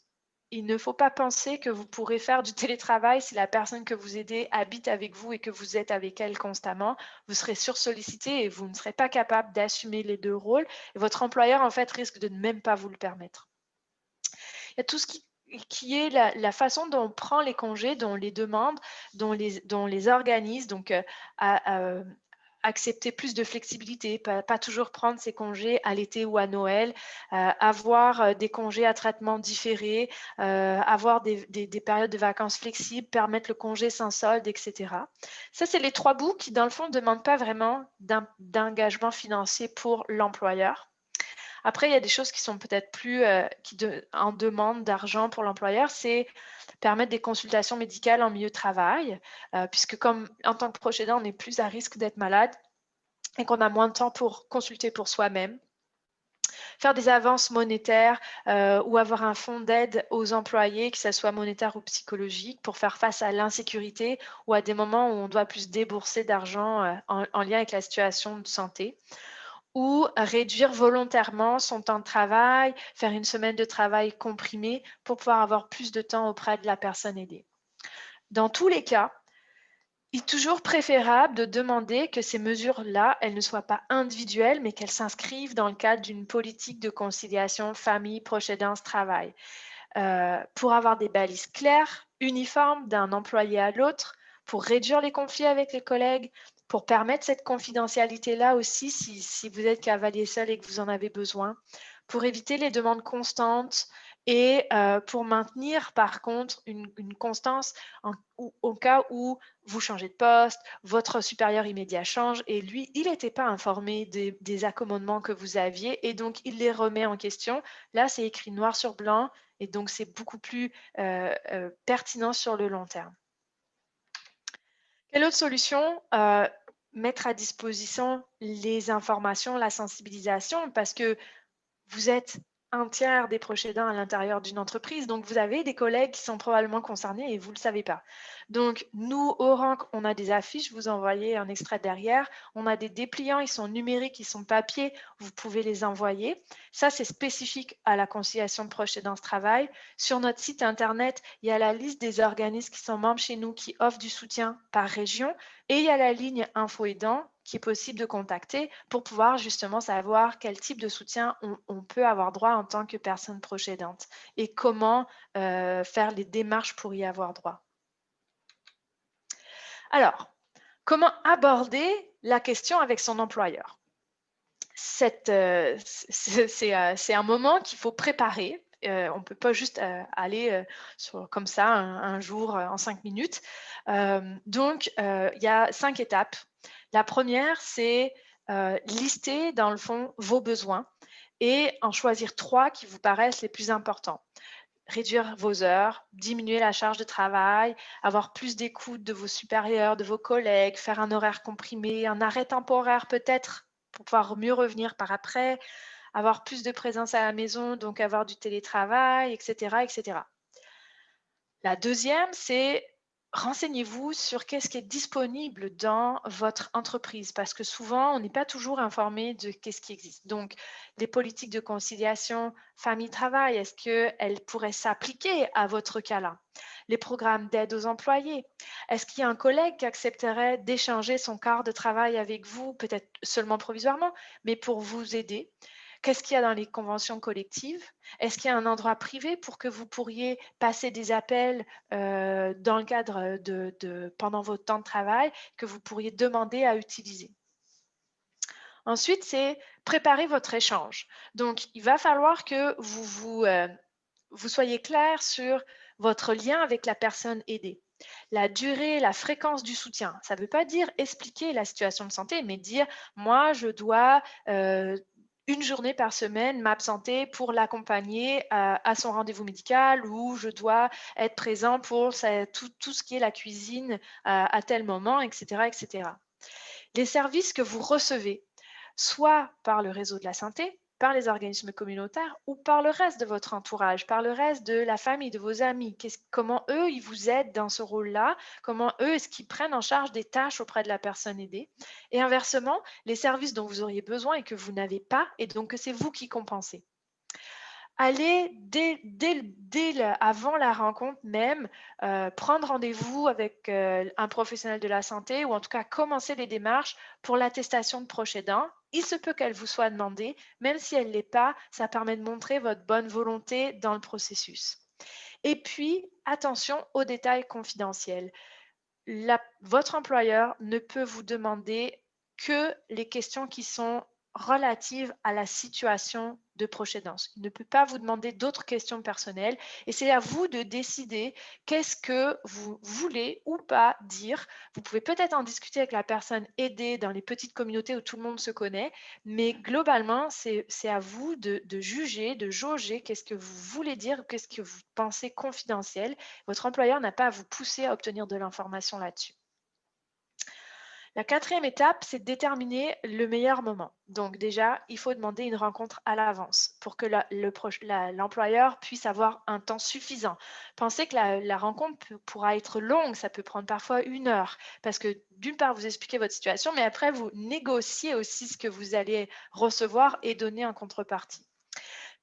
il ne faut pas penser que vous pourrez faire du télétravail si la personne que vous aidez habite avec vous et que vous êtes avec elle constamment. Vous serez sursollicité et vous ne serez pas capable d'assumer les deux rôles. Et votre employeur, en fait, risque de ne même pas vous le permettre. Il y a tout ce qui est la façon dont on prend les congés, dont on les demande, dont les organise. Donc, accepter plus de flexibilité, pas toujours prendre ses congés à l'été ou à Noël, avoir des congés à traitement différé, avoir des périodes de vacances flexibles, permettre le congé sans solde, etc. Ça, c'est les trois bouts qui, dans le fond, ne demandent pas vraiment d'engagement financier pour l'employeur. Après, il y a des choses qui sont peut-être plus en demande d'argent pour l'employeur, c'est permettre des consultations médicales en milieu de travail, puisque comme en tant que proche aidant, on est plus à risque d'être malade et qu'on a moins de temps pour consulter pour soi-même. Faire des avances monétaires ou avoir un fonds d'aide aux employés, que ce soit monétaire ou psychologique, pour faire face à l'insécurité ou à des moments où on doit plus débourser d'argent en lien avec la situation de santé. Ou réduire volontairement son temps de travail, faire une semaine de travail comprimée pour pouvoir avoir plus de temps auprès de la personne aidée. Dans tous les cas, il est toujours préférable de demander que ces mesures-là, elles ne soient pas individuelles, mais qu'elles s'inscrivent dans le cadre d'une politique de conciliation famille, proche aidance, travail. Pour avoir des balises claires, uniformes d'un employé à l'autre, pour réduire les conflits avec les collègues, Pour permettre cette confidentialité-là aussi, si vous êtes cavalier seul et que vous en avez besoin, pour éviter les demandes constantes et pour maintenir par contre une constance au cas où vous changez de poste, votre supérieur immédiat change et lui, il n'était pas informé des accommodements que vous aviez et donc il les remet en question. Là, c'est écrit noir sur blanc et donc c'est beaucoup plus pertinent sur le long terme. Quelle autre solution? Mettre à disposition les informations, la sensibilisation, parce que vous êtes un tiers des proches aidants à l'intérieur d'une entreprise, donc vous avez des collègues qui sont probablement concernés et vous ne le savez pas. Donc, nous, au RANC, on a des affiches, vous envoyez un extrait derrière, on a des dépliants, ils sont numériques, ils sont papier, vous pouvez les envoyer. Ça, c'est spécifique à la conciliation de proches aidants ce travail. Sur notre site Internet, il y a la liste des organismes qui sont membres chez nous qui offrent du soutien par région et il y a la ligne Info Aidant qui est possible de contacter pour pouvoir justement savoir quel type de soutien on peut avoir droit en tant que personne proche aidante et comment faire les démarches pour y avoir droit. Alors, comment aborder la question avec son employeur? C'est un moment qu'il faut préparer. On ne peut pas juste aller comme ça un jour en 5 minutes. Donc, il y a 5 étapes. La première, c'est lister dans le fond vos besoins et en choisir 3 qui vous paraissent les plus importants. Réduire vos heures, diminuer la charge de travail, avoir plus d'écoute de vos supérieurs, de vos collègues, faire un horaire comprimé, un arrêt temporaire peut-être pour pouvoir mieux revenir par après, avoir plus de présence à la maison, donc avoir du télétravail, etc., etc. La deuxième, c'est renseignez-vous sur qu'est-ce qui est disponible dans votre entreprise parce que souvent, on n'est pas toujours informé de qu'est-ce qui existe. Donc, les politiques de conciliation famille-travail, est-ce qu'elles pourraient s'appliquer à votre cas-là? Les programmes d'aide aux employés, est-ce qu'il y a un collègue qui accepterait d'échanger son quart de travail avec vous, peut-être seulement provisoirement, mais pour vous aider? Qu'est-ce qu'il y a dans les conventions collectives? Est-ce qu'il y a un endroit privé pour que vous pourriez passer des appels dans le cadre pendant votre temps de travail que vous pourriez demander à utiliser? Ensuite, c'est préparer votre échange. Donc, il va falloir que vous soyez clair sur votre lien avec la personne aidée. La durée, la fréquence du soutien. Ça ne veut pas dire expliquer la situation de santé, mais dire, moi, je dois une journée par semaine m'absenter pour l'accompagner à son rendez-vous médical ou je dois être présent pour tout ce qui est la cuisine à tel moment, etc., etc. Les services que vous recevez, soit par le réseau de la santé, par les organismes communautaires ou par le reste de votre entourage, par le reste de la famille, de vos amis. Comment eux, ils vous aident dans ce rôle-là? Comment eux, est-ce qu'ils prennent en charge des tâches auprès de la personne aidée? Et inversement, les services dont vous auriez besoin et que vous n'avez pas et donc que c'est vous qui compensez. Allez avant la rencontre même, prendre rendez-vous avec un professionnel de la santé ou en tout cas commencer les démarches pour l'attestation de proche aidant. Il se peut qu'elle vous soit demandée, même si elle ne l'est pas, ça permet de montrer votre bonne volonté dans le processus. Et puis, attention aux détails confidentiels. Votre employeur ne peut vous demander que les questions qui sont relatives à la situation de proche aidance. Il ne peut pas vous demander d'autres questions personnelles et c'est à vous de décider qu'est-ce que vous voulez ou pas dire. Vous pouvez peut-être en discuter avec la personne aidée dans les petites communautés où tout le monde se connaît, mais globalement, c'est à vous de juger, de jauger qu'est-ce que vous voulez dire, qu'est-ce que vous pensez confidentiel. Votre employeur n'a pas à vous pousser à obtenir de l'information là-dessus. La quatrième étape, c'est de déterminer le meilleur moment. Donc déjà, il faut demander une rencontre à l'avance pour que l'employeur puisse avoir un temps suffisant. Pensez que la rencontre pourra être longue, ça peut prendre parfois 1 heure, parce que d'une part, vous expliquez votre situation, mais après, vous négociez aussi ce que vous allez recevoir et donner en contrepartie.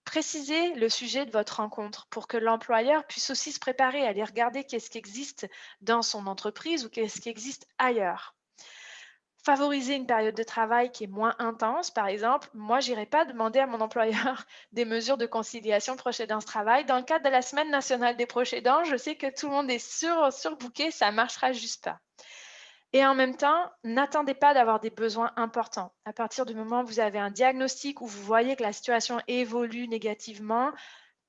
Précisez le sujet de votre rencontre pour que l'employeur puisse aussi se préparer à aller regarder qu'est-ce qui existe dans son entreprise ou qu'est-ce qui existe ailleurs. Favoriser une période de travail qui est moins intense, par exemple, moi, je n'irai pas demander à mon employeur des mesures de conciliation proche aidance-travail. Dans le cadre de la Semaine nationale des proches aidants, je sais que tout le monde est surbooké, ça ne marchera juste pas. Et en même temps, n'attendez pas d'avoir des besoins importants. À partir du moment où vous avez un diagnostic, où vous voyez que la situation évolue négativement,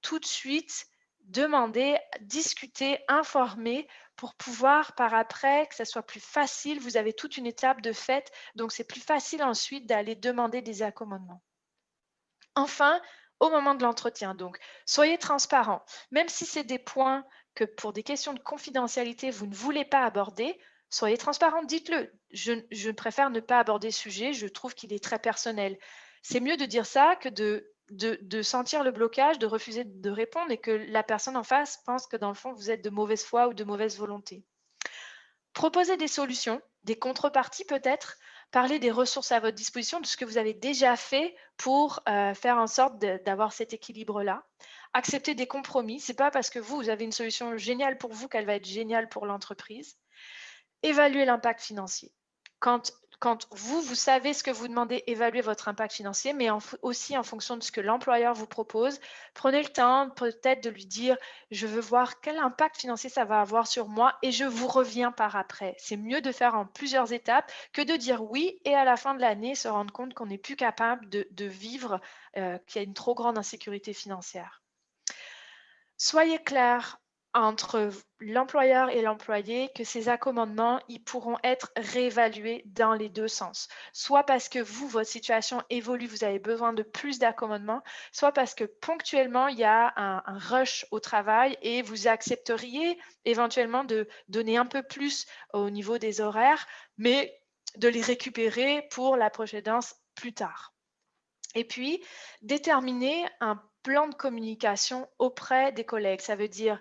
tout de suite, demandez, discutez, informez pour pouvoir par après que ça soit plus facile. Vous avez toute une étape de fait, donc c'est plus facile ensuite d'aller demander des accommodements. Enfin, au moment de l'entretien, donc, soyez transparent. Même si c'est des points que pour des questions de confidentialité, vous ne voulez pas aborder, soyez transparent, dites-le. Je préfère ne pas aborder ce sujet, je trouve qu'il est très personnel. C'est mieux de dire ça que de sentir le blocage, de refuser de répondre et que la personne en face pense que dans le fond, vous êtes de mauvaise foi ou de mauvaise volonté. Proposer des solutions, des contreparties peut-être, parler des ressources à votre disposition, de ce que vous avez déjà fait pour faire en sorte d'avoir cet équilibre-là. Accepter des compromis, c'est pas parce que vous avez une solution géniale pour vous qu'elle va être géniale pour l'entreprise. Évaluer l'impact financier. Quand vous, vous savez ce que vous demandez, évaluez votre impact financier, mais aussi en fonction de ce que l'employeur vous propose. Prenez le temps peut-être de lui dire, je veux voir quel impact financier ça va avoir sur moi et je vous reviens par après. C'est mieux de faire en plusieurs étapes que de dire oui et à la fin de l'année se rendre compte qu'on n'est plus capable de vivre, qu'il y a une trop grande insécurité financière. Soyez clair entre l'employeur et l'employé que ces accommodements, ils pourront être réévalués dans les deux sens. Soit parce que vous, votre situation évolue, vous avez besoin de plus d'accommodements, soit parce que ponctuellement, il y a un rush au travail et vous accepteriez éventuellement de donner un peu plus au niveau des horaires, mais de les récupérer pour la prochaine plus tard. Et puis, déterminer un plan de communication auprès des collègues. Ça veut dire,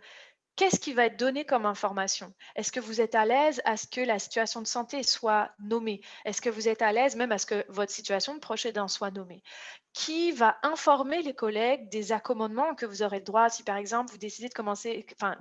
qu'est-ce qui va être donné comme information? Est-ce que vous êtes à l'aise à ce que la situation de santé soit nommée? Est-ce que vous êtes à l'aise même à ce que votre situation de proche aidant soit nommée? Qui va informer les collègues des accommodements que vous aurez le droit si par exemple vous décidez de commencer, enfin,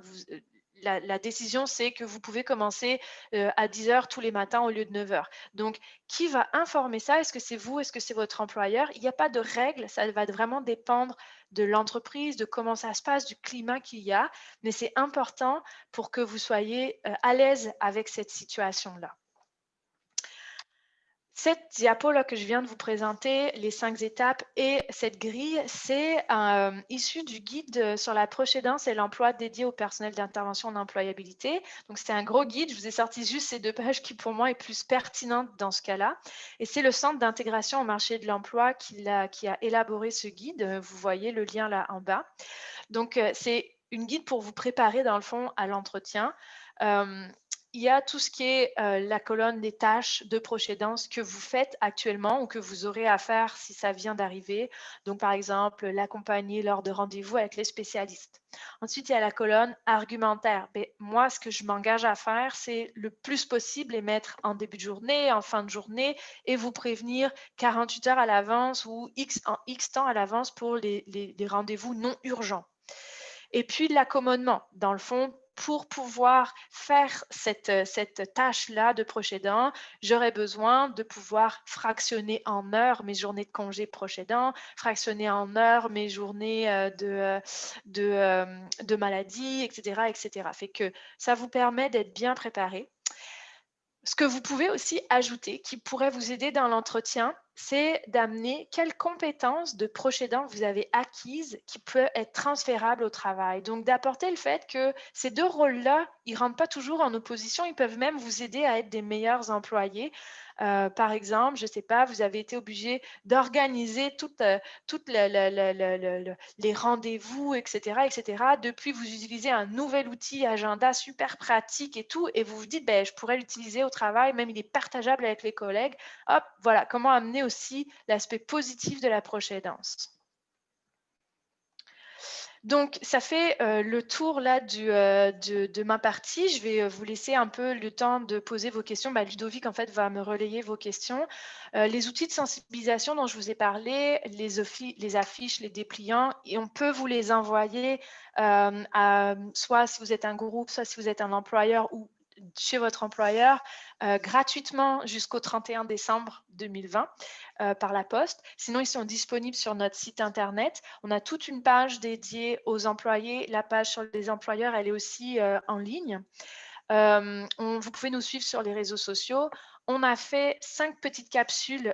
la décision, c'est que vous pouvez commencer à 10 heures tous les matins au lieu de 9 heures. Donc, qui va informer ça? Est-ce que c'est vous? Est-ce que c'est votre employeur? Il n'y a pas de règle, ça va vraiment dépendre de l'entreprise, de comment ça se passe, du climat qu'il y a, mais c'est important pour que vous soyez à l'aise avec cette situation-là. Cette diapo-là que je viens de vous présenter, les 5 étapes et cette grille, c'est issu du guide sur la proche-aidance et l'emploi dédié au personnel d'intervention en employabilité. Donc, c'est un gros guide. Je vous ai sorti juste ces 2 pages qui, pour moi, est plus pertinente dans ce cas-là. Et c'est le Centre d'intégration au marché de l'emploi qui a élaboré ce guide. Vous voyez le lien là en bas. Donc, c'est une guide pour vous préparer, dans le fond, à l'entretien. Il y a tout ce qui est la colonne des tâches de proche aidance que vous faites actuellement ou que vous aurez à faire si ça vient d'arriver. Donc, par exemple, l'accompagner lors de rendez-vous avec les spécialistes. Ensuite, il y a la colonne argumentaire. Moi, ce que je m'engage à faire, c'est le plus possible les mettre en début de journée, en fin de journée et vous prévenir 48 heures à l'avance ou en X temps à l'avance pour les rendez-vous non urgents. Et puis l'accommodement, dans le fond, pour pouvoir faire cette tâche-là de proche aidant, j'aurais besoin de pouvoir fractionner en heures mes journées de congé proche aidant, fractionner en heures mes journées de maladie, etc., etc. Fait que ça vous permet d'être bien préparé. Ce que vous pouvez aussi ajouter, qui pourrait vous aider dans l'entretien, c'est d'amener quelles compétences de proche aidant vous avez acquises qui peuvent être transférables au travail. Donc, d'apporter le fait que ces 2 rôles-là, ils ne rentrent pas toujours en opposition, ils peuvent même vous aider à être des meilleurs employés. Par exemple, je ne sais pas, vous avez été obligé d'organiser toutes les rendez-vous, etc., etc. Depuis, vous utilisez un nouvel outil agenda super pratique et tout, et vous vous dites, ben, je pourrais l'utiliser au travail, même il est partageable avec les collègues. Hop, voilà, comment amener aussi l'aspect positif de la proche-aidance. Donc, ça fait le tour là de ma partie. Je vais vous laisser un peu le temps de poser vos questions. Ludovic, en fait, va me relayer vos questions. Les outils de sensibilisation dont je vous ai parlé, les affiches, les dépliants, et on peut vous les envoyer soit si vous êtes un groupe, soit si vous êtes un employeur ou chez votre employeur gratuitement jusqu'au 31 décembre 2020 par la poste. Sinon, ils sont disponibles sur notre site internet. On a toute une page dédiée aux employés. La page sur les employeurs, elle est aussi en ligne. Vous pouvez nous suivre sur les réseaux sociaux. On a fait 5 petites capsules,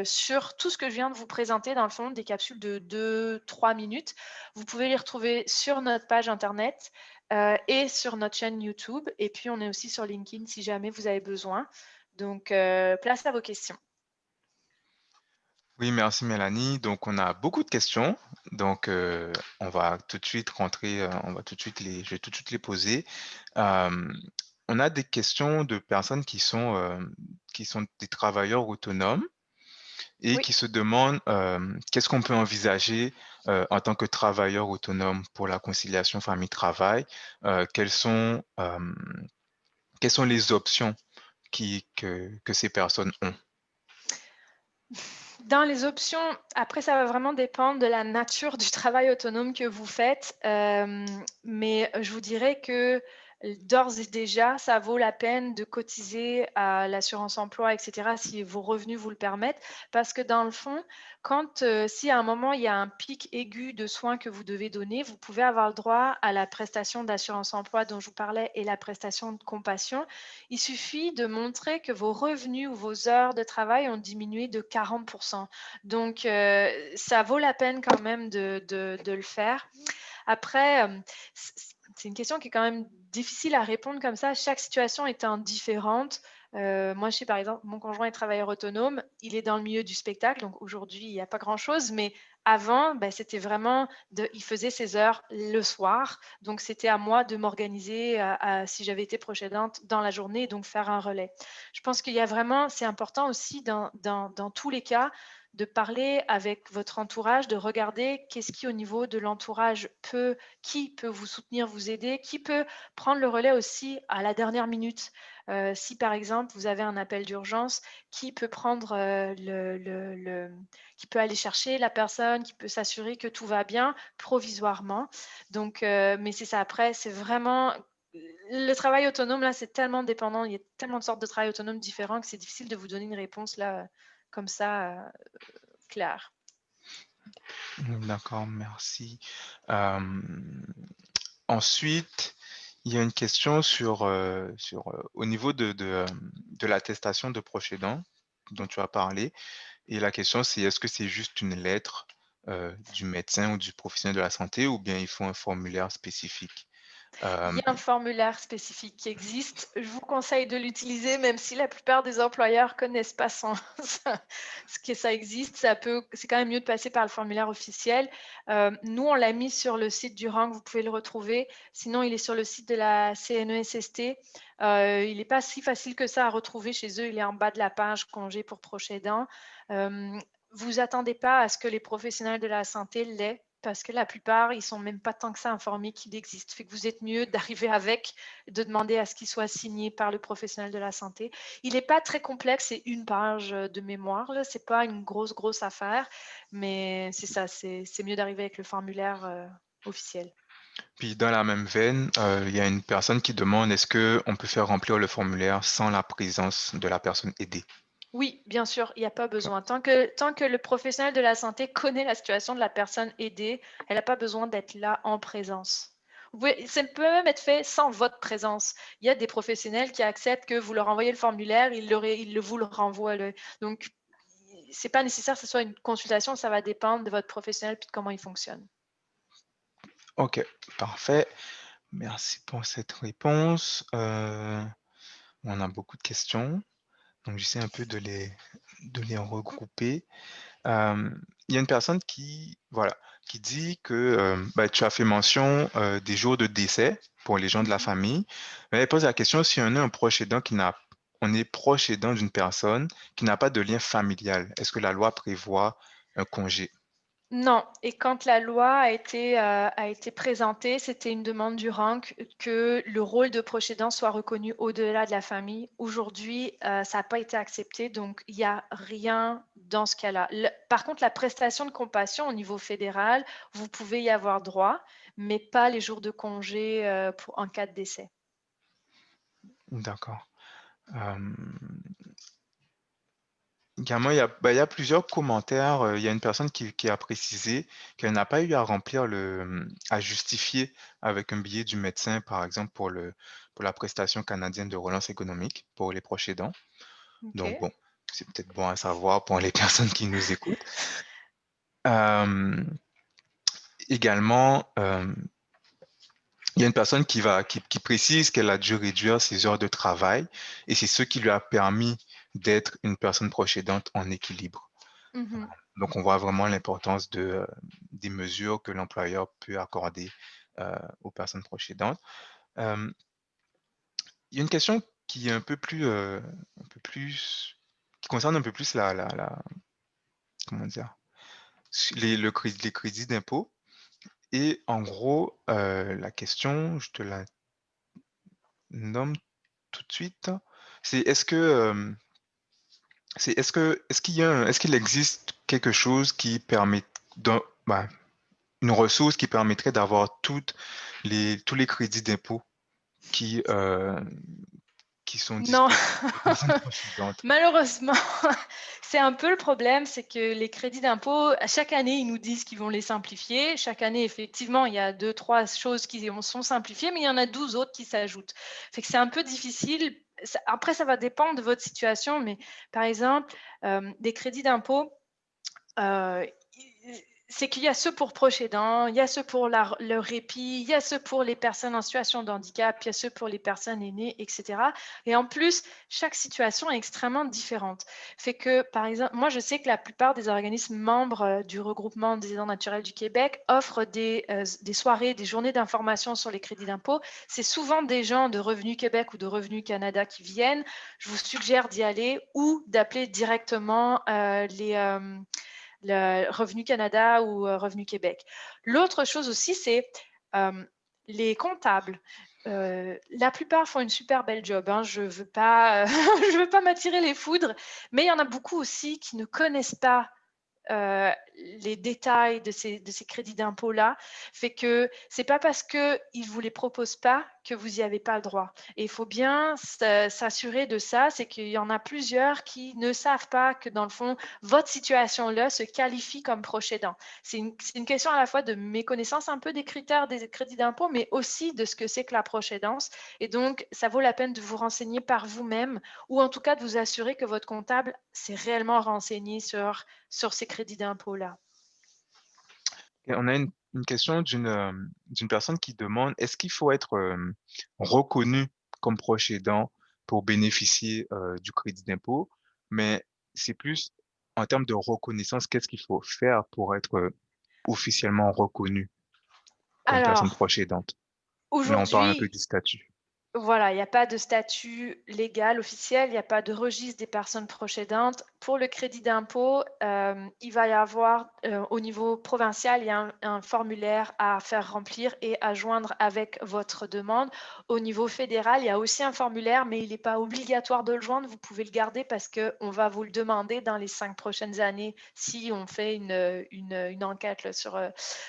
sur tout ce que je viens de vous présenter, dans le fond, des capsules de 2-3 minutes. Vous pouvez les retrouver sur notre page internet, et sur notre chaîne YouTube, et puis on est aussi sur LinkedIn si jamais vous avez besoin. Donc, place à vos questions. Oui, merci Mélanie. Donc, on a beaucoup de questions. Donc, on va tout de suite rentrer, on va tout de suite je vais tout de suite les poser. Euh, on a des questions de personnes qui sont des travailleurs autonomes et Oui. qui se demandent qu'est-ce qu'on peut envisager en tant que travailleur autonome pour la conciliation famille-travail. Euh, quelles sont, euh, quelles sont les options que ces personnes ont? Dans les options, après ça va vraiment dépendre de la nature du travail autonome que vous faites, mais je vous dirais que, d'ores et déjà, ça vaut la peine de cotiser à l'assurance emploi et cetera, si vos revenus vous le permettent. Parce que dans le fond, quand, si à un moment il y a un pic aigu de soins que vous devez donner, vous pouvez avoir le droit à la prestation d'assurance emploi dont je vous parlais et la prestation de compassion. Il suffit de montrer que vos revenus ou vos heures de travail ont diminué de 40. Donc, ça vaut la peine quand même de le faire. Après, c'est une question qui est quand même difficile à répondre comme ça, chaque situation étant différente. Moi, je sais par exemple, mon conjoint est travailleur autonome, il est dans le milieu du spectacle, donc aujourd'hui, il y a pas grand-chose, mais avant, bah, c'était vraiment il faisait ses heures le soir, donc c'était à moi de m'organiser, si j'avais été proche aidante dans la journée, donc faire un relais. Je pense qu'il y a vraiment c'est important aussi dans tous les cas de parler avec votre entourage, de regarder qu'est-ce qui au niveau de l'entourage qui peut vous soutenir, vous aider, qui peut prendre le relais aussi à la dernière minute. Si par exemple vous avez un appel d'urgence, qui peut prendre qui peut aller chercher la personne, qui peut s'assurer que tout va bien provisoirement. Donc, mais c'est ça. Après, c'est vraiment le travail autonome là, c'est tellement dépendant. Il y a tellement de sortes de travail autonome différents que c'est difficile de vous donner une réponse là comme ça claire. D'accord, merci. Euh, Ensuite, il y a une question au niveau de l'attestation de proche aidant dont tu as parlé. Et la question, c'est est-ce que c'est juste une lettre du médecin ou du professionnel de la santé ou bien il faut un formulaire spécifique? Il Euh, y a un formulaire spécifique qui existe. Je vous conseille de l'utiliser, même si la plupart des employeurs connaissent pas ce que ça existe. C'est quand même mieux de passer par le formulaire officiel. Nous, on l'a mis sur le site du RANC, vous pouvez le retrouver. Sinon, il est sur le site de la CNESST. Il n'est pas si facile que ça à retrouver chez eux. Il est en bas de la page congé pour proche aidant. Euh, Vous attendez pas à ce que les professionnels de la santé l'aient parce que la plupart, ils sont même pas tant que ça informés qu'il existe. Fait que vous êtes mieux d'arriver avec, de demander à ce qu'il soit signé par le professionnel de la santé. Il n'est pas très complexe, c'est une page de mémoire, là. C'est pas une grosse affaire, mais c'est ça, c'est mieux d'arriver avec le formulaire officiel. Puis dans la même veine, il y a une personne qui demande est-ce que on peut faire remplir le formulaire sans la présence de la personne aidée? Oui, bien sûr, il n'y a pas besoin. Tant que le professionnel de la santé connaît la situation de la personne aidée, elle n'a pas besoin d'être là en présence. Ça peut même être fait sans votre présence. Il y a des professionnels qui acceptent que vous leur envoyez le formulaire, vous le renvoient. Donc, c'est pas nécessaire que ce soit une consultation, ça va dépendre de votre professionnel et de comment il fonctionne. Ok, parfait. Merci pour cette réponse. On a beaucoup de questions, donc j'essaie un peu de les regrouper. Euh, il y a une personne voilà, qui dit que bah, tu as fait mention des jours de décès pour les gens de la Mhm. famille. Mais elle pose la question si on est un proche aidant on est proche aidant d'une personne qui n'a pas de lien familial. Est-ce que la loi prévoit un congé? Non, et quand la loi a été présentée, c'était une demande du RANC que le rôle de proche aidant soit reconnu au-delà de la famille. Aujourd'hui, ça n'a pas été accepté, donc il n'y a rien dans ce cas-là. Par contre, la prestation de compassion au niveau fédéral, vous pouvez y avoir droit, mais pas les jours de congé en cas de décès. D'accord. Euh, Également, il y a plusieurs commentaires. Il y a une personne qui a précisé qu'elle n'a pas eu à remplir à justifier avec un billet du médecin, par exemple, pour la prestation canadienne de relance économique pour les proches aidants. Donc OK. bon, c'est peut-être bon à savoir pour les personnes qui nous écoutent. Euh, également, il y a une personne qui précise qu'elle a dû réduire ses heures de travail et c'est ce qui lui a permis d'être une personne proche aidante en équilibre. Mhm. Donc, on voit vraiment l'importance des mesures que l'employeur peut accorder aux personnes proches aidantes. Euh, il y a une question qui est qui concerne un peu plus comment dire, les crédits d'impôt. Et en gros, la question, je te la nomme tout de suite, c'est est-ce qu'il y a est-ce qu'il existe quelque chose qui permet ben, une ressource qui permettrait d'avoir tous les crédits d'impôt qui, euh, qui sont Non, disponibles aux personnes proches aidantes. malheureusement, c'est un peu le problème, c'est que les crédits d'impôt, à chaque année, ils nous disent qu'ils vont les simplifier. Chaque année, effectivement, il y a 2, 3 choses qui sont simplifiées, mais il y en a 12 autres qui s'ajoutent. Fait que c'est un peu difficile. Après, ça va dépendre de votre situation, mais par exemple, des crédits d'impôt, euh, c'est qu'il y a ceux pour proches aidants, il y a ceux pour leur répit, il y a ceux pour les personnes en situation de handicap, il y a ceux pour les personnes aînées, etc. Et en plus, chaque situation est extrêmement différente. Fait que, par exemple, moi, je sais que la plupart des organismes membres du regroupement des aidants naturels du Québec offrent des soirées, des journées d'information sur les crédits d'impôt. C'est souvent des gens de Revenu Québec ou de Revenu Canada qui viennent. Je vous suggère d'y aller ou d'appeler directement le Revenu Canada ou Revenu Québec. L'autre chose aussi, c'est les comptables. La plupart font une super belle job. Hein. Je veux pas, je veux pas m'attirer les foudres, mais il y en a beaucoup aussi qui ne connaissent pas les détails de ces crédits d'impôt-là, fait que c'est pas parce qu'ils ne vous les proposent pas que vous n'y avez pas le droit. Et il faut bien s'assurer de ça, c'est qu'il y en a plusieurs qui ne savent pas que dans le fond, votre situation-là se qualifie comme proche aidant. C'est une question à la fois de méconnaissance un peu des critères des crédits d'impôt, mais aussi de ce que c'est que la proche aidance. Et donc, ça vaut la peine de vous renseigner par vous-même ou en tout cas de vous assurer que votre comptable s'est réellement renseigné sur ces crédits d'impôt-là. Et on a une question d'une personne qui demande, est-ce qu'il faut être reconnu comme proche aidant pour bénéficier du crédit d'impôt? Mais c'est plus en termes de reconnaissance, qu'est-ce qu'il faut faire pour être officiellement reconnu comme personne Alors, proche aidante? Là, on parle un peu aujourd'hui, du statut. voilà, il n'y a pas de statut légal officiel, il n'y a pas de registre des personnes proches aidantes. Pour le crédit d'impôt, il va y avoir, au niveau provincial, il y a un formulaire à faire remplir et à joindre avec votre demande. Au niveau fédéral, il y a aussi un formulaire, mais il n'est pas obligatoire de le joindre. Vous pouvez le garder parce qu'on va vous le demander dans les 5 prochaines années si on fait une enquête là, sur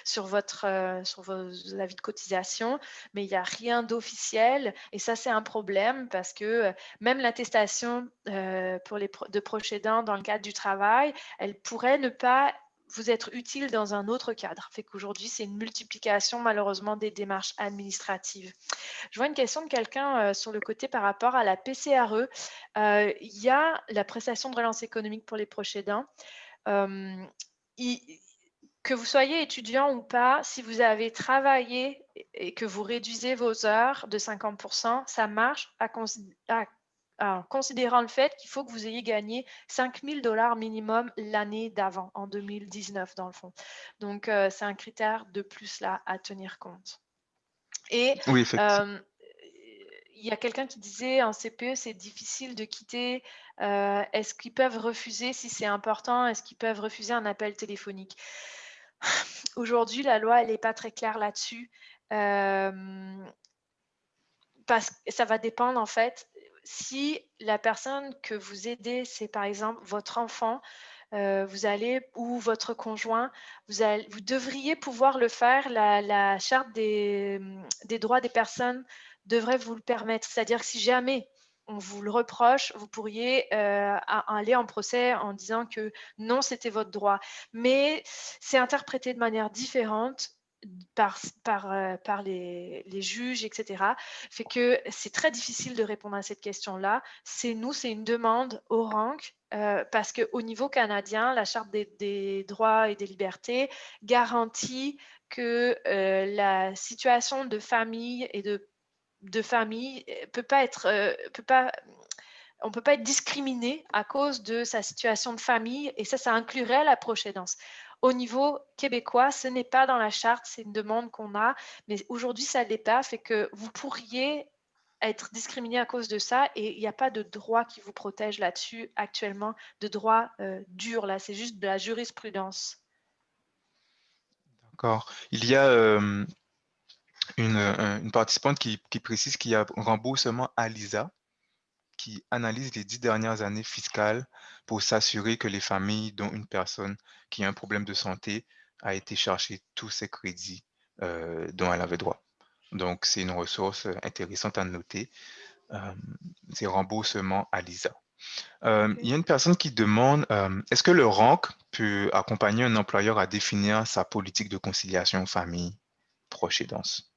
sur vos avis de cotisation. Mais il n'y a rien d'officiel. Et ça, c'est un problème parce que même l'attestation de proches aidants dans le cadre du travail, elle pourrait ne pas vous être utile dans un autre cadre. Fait qu'aujourd'hui, c'est une multiplication malheureusement des démarches administratives. Je vois une question de quelqu'un sur le côté par rapport à la PCRE. Il y a la prestation de relance économique pour les proches aidants. Euh, il, que vous soyez étudiant ou pas, si vous avez travaillé et que vous réduisez vos heures de 50%, ça marche en considérant le fait qu'il faut que vous ayez gagné 5 000 $ minimum l'année d'avant, en 2019 dans le fond. Donc, c'est un critère de plus là à tenir compte. Et Oui, effectivement. il y a quelqu'un qui disait en CPE, c'est difficile de quitter. Est-ce qu'ils peuvent refuser si c'est important? Est-ce qu'ils peuvent refuser un appel téléphonique? Aujourd'hui, la loi, elle n'est pas très claire là-dessus. Parce que ça va dépendre, en fait, si la personne que vous aidez, c'est par exemple votre enfant, vous allez ou votre conjoint, vous devriez pouvoir le faire. La charte des droits des personnes devrait vous le permettre. C'est-à-dire que si jamais on vous le reproche, vous pourriez aller en procès en disant que non, c'était votre droit. Mais c'est interprété de manière différente par les juges, etc. Fait que c'est très difficile de répondre à cette question-là. C'est une demande au rank parce qu'au niveau canadien, la Charte des droits et des libertés garantit que la situation de famille et de famille on peut pas être discriminé à cause de sa situation de famille et ça inclurait la proche-aidance. Au niveau québécois, ce n'est pas dans la charte, c'est une demande qu'on a, mais aujourd'hui, ça ne l'est pas, fait que vous pourriez être discriminé à cause de ça et il n'y a pas de droit qui vous protège là-dessus actuellement, de droit dur, là, c'est juste de la jurisprudence. D'accord. Il y a une participante qui précise qu'il y a un remboursement à l'ISA qui analyse les 10 dernières années fiscales pour s'assurer que les familles dont une personne qui a un problème de santé a été chercher tous ses crédits dont elle avait droit. Donc, c'est une ressource intéressante à noter. Euh, c'est remboursement à l'ISA. Il y a une personne qui demande, est-ce que le RANC peut accompagner un employeur à définir sa politique de conciliation famille, proche aidance?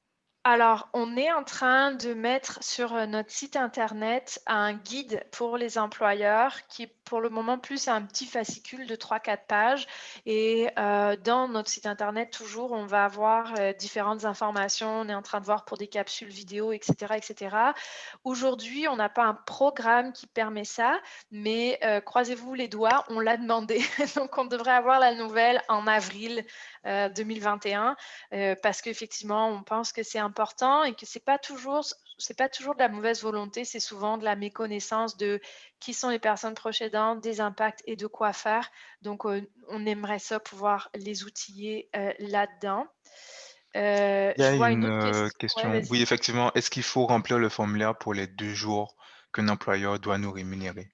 Alors, on est en train de mettre sur notre site internet un guide pour les employeurs qui est pour le moment plus un petit fascicule de 3-4 pages. Et dans notre site internet, toujours, on va avoir différentes informations. On est en train de voir pour des capsules vidéo, etc., etc. Aujourd'hui, on n'a pas un programme qui permet ça, mais croisez-vous les doigts, on l'a demandé. Donc, on devrait avoir la nouvelle en avril 2021 parce qu'effectivement, on pense que c'est important et que c'est pas toujours de la mauvaise volonté, c'est souvent de la méconnaissance de qui sont les personnes proches aidantes, des impacts et de quoi faire. Donc, on aimerait ça pouvoir les outiller là-dedans. Il y a Je vois une une autre question. Ouais, question. Oui, vas-y. effectivement, est-ce qu'il faut remplir le formulaire pour les 2 jours qu'un employeur doit nous rémunérer?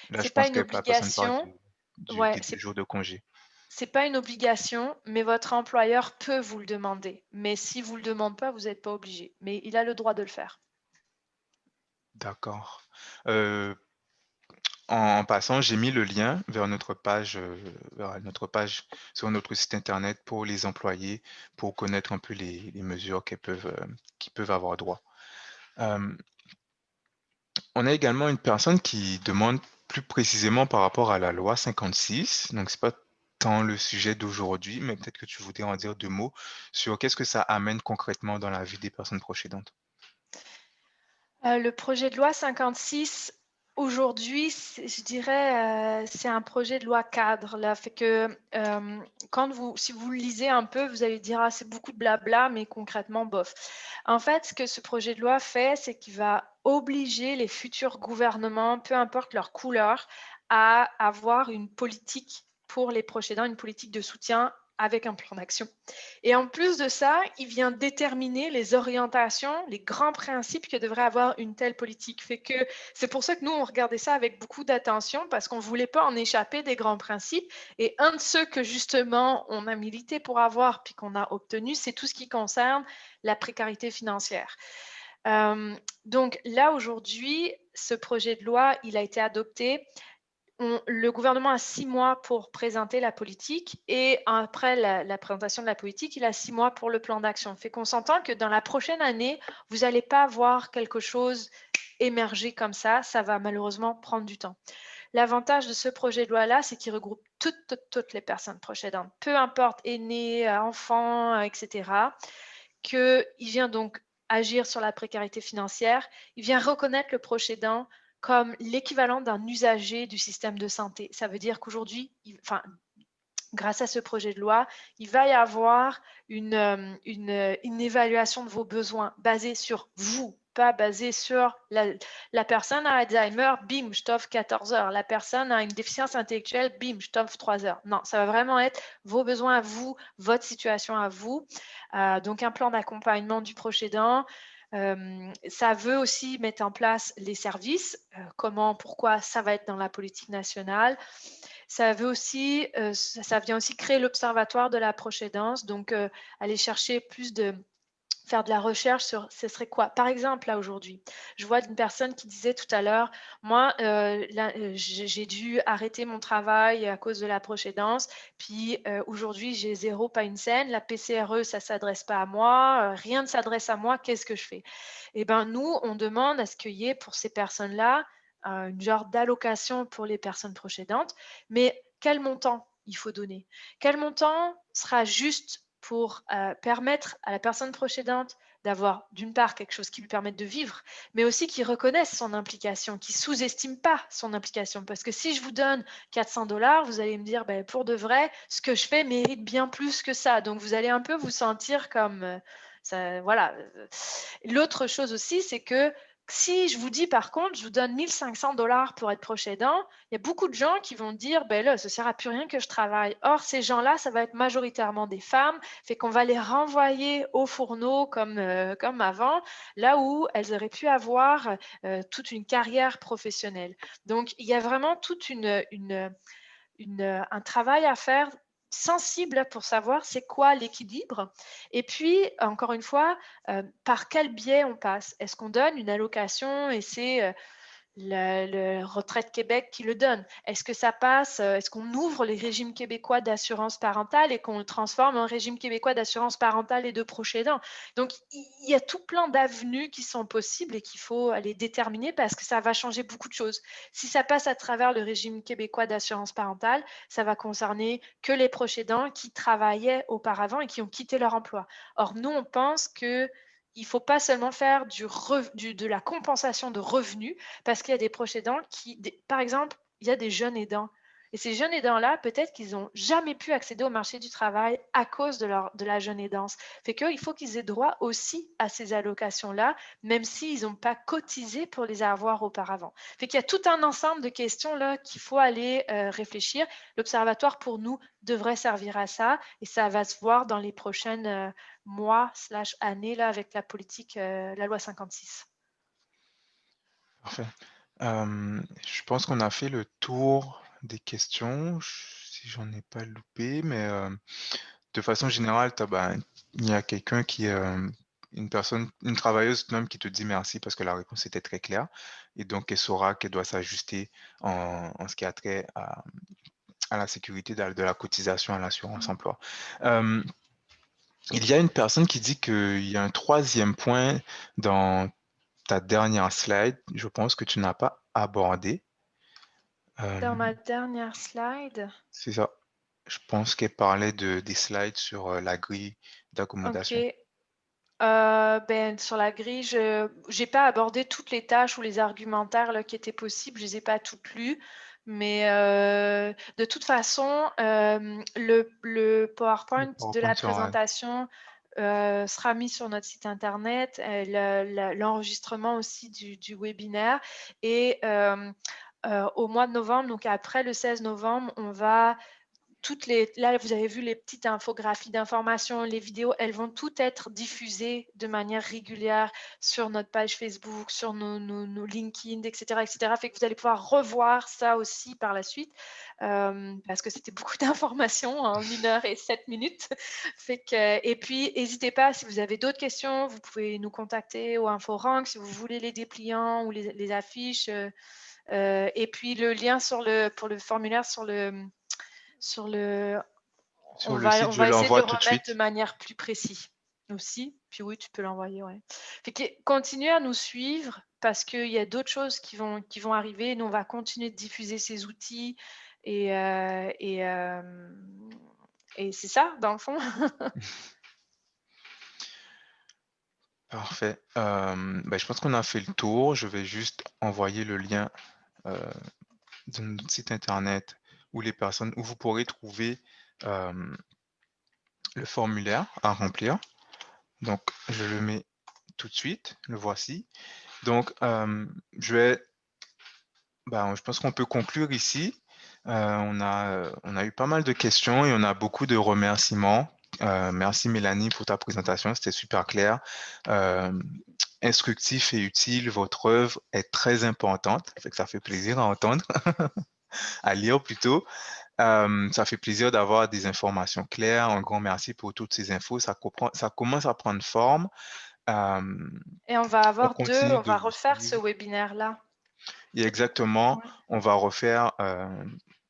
Là, je C'est pas pense une que la personne parle obligation. Ouais, des 2 jours de congé. c'est pas une obligation, mais votre employeur peut vous le demander. Mais si vous le demande pas, vous n'êtes pas obligé. Mais il a le droit de le faire. D'accord. Euh, en passant, j'ai mis le lien vers notre page sur notre site internet pour les employés, pour connaître un peu les mesures qu'ils peuvent avoir droit. Euh, on a également une personne qui demande plus précisément par rapport à la loi 56. Donc, c'est pas tant le sujet d'aujourd'hui, mais peut-être que tu voudrais en dire 2 mots sur qu'est-ce que ça amène concrètement dans la vie des personnes proches aidantes. Le projet de loi 56, aujourd'hui, je dirais, c'est un projet de loi cadre là, fait que si vous le lisez un peu, vous allez dire ah c'est beaucoup de blabla, mais concrètement bof. En fait, ce que ce projet de loi fait, c'est qu'il va obliger les futurs gouvernements, peu importe leur couleur, à avoir une politique pour les proches aidants, une politique de soutien avec un plan d'action. Et en plus de ça, il vient déterminer les orientations, les grands principes que devrait avoir une telle politique. Fait que c'est pour ça que nous, on regardait ça avec beaucoup d'attention parce qu'on ne voulait pas en échapper des grands principes. Et un de ceux que justement on a milité pour avoir puis qu'on a obtenu, c'est tout ce qui concerne la précarité financière. Donc là, aujourd'hui, ce projet de loi, il a été adopté. Le gouvernement a 6 mois pour présenter la politique et après la présentation de la politique, il a 6 mois pour le plan d'action. Fait qu'on s'entend que dans la prochaine année, vous n'allez pas voir quelque chose émerger comme ça va malheureusement prendre du temps. L'avantage de ce projet de loi-là, c'est qu'il regroupe toutes les personnes proches aidantes, peu importe aînés, enfants, etc., qu'il vient donc agir sur la précarité financière, il vient reconnaître le proche aidant comme l'équivalent d'un usager du système de santé. Ça veut dire qu'aujourd'hui, enfin, grâce à ce projet de loi, il va y avoir une évaluation de vos besoins basée sur vous, pas basée sur la personne a Alzheimer, bim, je t'offre 14 heures. La personne a une déficience intellectuelle, bim, je t'offre 3 heures. Non, ça va vraiment être vos besoins à vous, votre situation à vous. Donc, un plan d'accompagnement du proche aidant. Ça veut aussi mettre en place les services. Comment, pourquoi, ça va être dans la politique nationale. Ça vient aussi créer l'observatoire de la proche aidance, donc aller chercher plus faire de la recherche sur ce serait quoi? Par exemple, là, aujourd'hui, je vois une personne qui disait tout à l'heure: «Moi, là, j'ai dû arrêter mon travail à cause de la proche aidance, puis, aujourd'hui, j'ai zéro, pas une scène. La PCRE, ça s'adresse pas à moi, rien ne s'adresse à moi. Qu'est-ce que je fais?» Et ben, nous, on demande à ce qu'il y ait pour ces personnes-là, une genre d'allocation pour les personnes proches aidantes, mais quel montant il faut donner? Quel montant sera juste pour, permettre à la personne proche aidante d'avoir, d'une part, quelque chose qui lui permette de vivre, mais aussi qui reconnaisse son implication, qui sous-estime pas son implication? Parce que si je vous donne 400 vous allez me dire: «Beh, pour de vrai, ce que je fais mérite bien plus que ça». Donc vous allez un peu vous sentir comme, ça voilà, l'autre chose aussi, c'est que si je vous dis par contre, je vous donne 1 500 $ pour être proche aidant, il y a beaucoup de gens qui vont dire: «Ben là, ça sert à plus rien que je travaille». Or, ces gens-là, ça va être majoritairement des femmes, fait qu'on va les renvoyer au fourneau comme avant, là où elles auraient pu avoir, toute une carrière professionnelle. Donc il y a vraiment toute un travail à faire sensible pour savoir c'est quoi l'équilibre. Et puis, encore une fois, par quel biais on passe? Est-ce qu'on donne une allocation et c'est le Retraite Québec qui le donne? Est-ce que ça passe, est-ce qu'on ouvre les régimes québécois d'assurance parentale et qu'on le transforme en régime québécois d'assurance parentale et de proches aidants? Donc il y a tout plein d'avenues qui sont possibles et qu'il faut aller déterminer parce que ça va changer beaucoup de choses. Si ça passe à travers le régime québécois d'assurance parentale, ça va concerner que les proches aidants qui travaillaient auparavant et qui ont quitté leur emploi. Or, nous, on pense que il faut pas seulement faire de la compensation de revenus, parce qu'il y a des proches aidants par exemple, il y a des jeunes aidants. Et ces jeunes aidants-là, peut-être qu'ils n'ont jamais pu accéder au marché du travail à cause de la jeune aidance. Fait qu'il faut qu'ils aient droit aussi à ces allocations-là, même s'ils n'ont pas cotisé pour les avoir auparavant. Fait qu'il y a tout un ensemble de questions là qu'il faut aller réfléchir. L'observatoire, pour nous, devrait servir à ça et ça va se voir dans les prochaines mois/années là avec la politique, la loi 56. Parfait. Je pense qu'on a fait le tour des questions, si j'en ai pas loupé, mais de façon générale, ben, il y a quelqu'un une personne, une travailleuse autonome qui te dit merci parce que la réponse était très claire et donc elle saura qu'elle doit s'ajuster en ce qui a trait à la sécurité de la cotisation à l'assurance Mmh. emploi. Euh, il y a une personne qui dit qu'il y a un troisième point dans ta dernière slide, je pense que tu n'as pas abordé. Dans Euh, ma dernière slide, c'est ça. Je pense qu'elle parlait des slides sur la grille OK, d'accommodation. ben, sur la grille, je j'ai pas abordé toutes les tâches ou les argumentaires là qui étaient possibles, je les ai pas toutes lues, mais de toute façon, le Le PowerPoint de PowerPoint la sera. présentation, sera mis sur notre site internet, l'enregistrement aussi du webinaire et au mois de novembre, donc après le 16 novembre, on va là, vous avez vu les petites infographies d'informations, les vidéos, elles vont toutes être diffusées de manière régulière sur notre page Facebook, sur nos LinkedIn, et cetera, et cetera. Fait que vous allez pouvoir revoir ça aussi par la suite, parce que c'était beaucoup d'informations en 1 heure et 7 minutes. Fait que et puis n'hésitez pas, si vous avez d'autres questions, vous pouvez nous contacter au InfoRank si vous voulez les dépliants ou les affiches, et puis le lien pour le formulaire sur le Sur le site, on je va essayer de l'envoie le tout de remettre de suite. manière plus précis aussi. Puis oui, tu peux l'envoyer, ouais. Fait que continuez à nous suivre parce qu'il y a d'autres choses qui vont arriver. Nous, on va continuer de diffuser ces outils et et c'est ça, dans le fond. Parfait. Ben, je pense qu'on a fait le tour. Je vais juste envoyer le lien euh, de notre site internet où vous pourrez trouver euh, le formulaire à remplir. Donc, je le mets tout de suite. Le voici. Donc, je pense qu'on peut conclure ici. On a eu pas mal de questions et on a beaucoup de remerciements. Merci Mélanie pour ta présentation, c'était super clair, euh, instructif et utile. Votre œuvre est très importante, fait que ça fait plaisir à entendre, à lire plutôt. Ça fait plaisir d'avoir des informations claires. Un grand merci pour toutes ces infos. Ça commence à prendre forme. Euh, Et on va on avoir continue on de va vous refaire ce suivre. webinaire-là. Et exactement, Ouais. on va refaire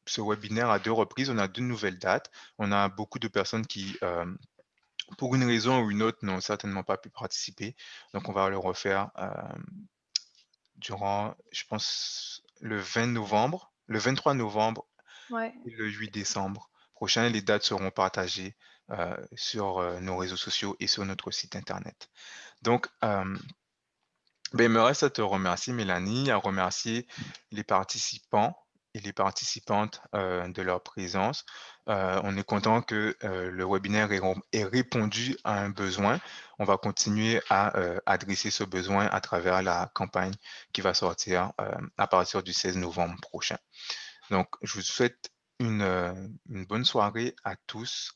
ce webinaire à 2 reprises. On a 2 nouvelles dates. On a beaucoup de personnes qui, pour une raison ou une autre, n'ont certainement pas pu participer. Donc, on va le refaire durant, je pense, le 20 novembre, le 23 novembre Ouais. et le 8 décembre prochain. Les dates seront partagées sur nos réseaux sociaux et sur notre site internet. Donc, ben, il me reste à te remercier, Mélanie, à remercier les participants et les participantes de leur présence. On est content que le webinaire ait répondu à un besoin. On va continuer à adresser ce besoin à travers la campagne qui va sortir à partir du 16 novembre prochain. Donc, je vous souhaite une bonne soirée à tous.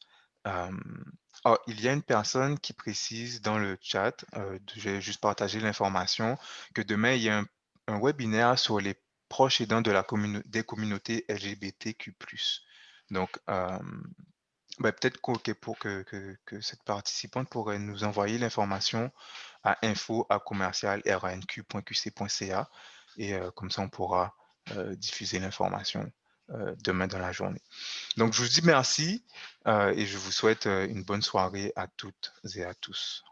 Euh, il y a une personne qui précise dans le chat, je vais juste partager l'information, que demain, il y a un webinaire sur les proches aidants de des communautés LGBTQ+. Donc, ben, peut-être que cette participante pourrait nous envoyer l'information à info@commercial-ranq.qc.ca et comme ça, on pourra diffuser l'information demain dans la journée. Donc, je vous dis merci et je vous souhaite une bonne soirée à toutes et à tous.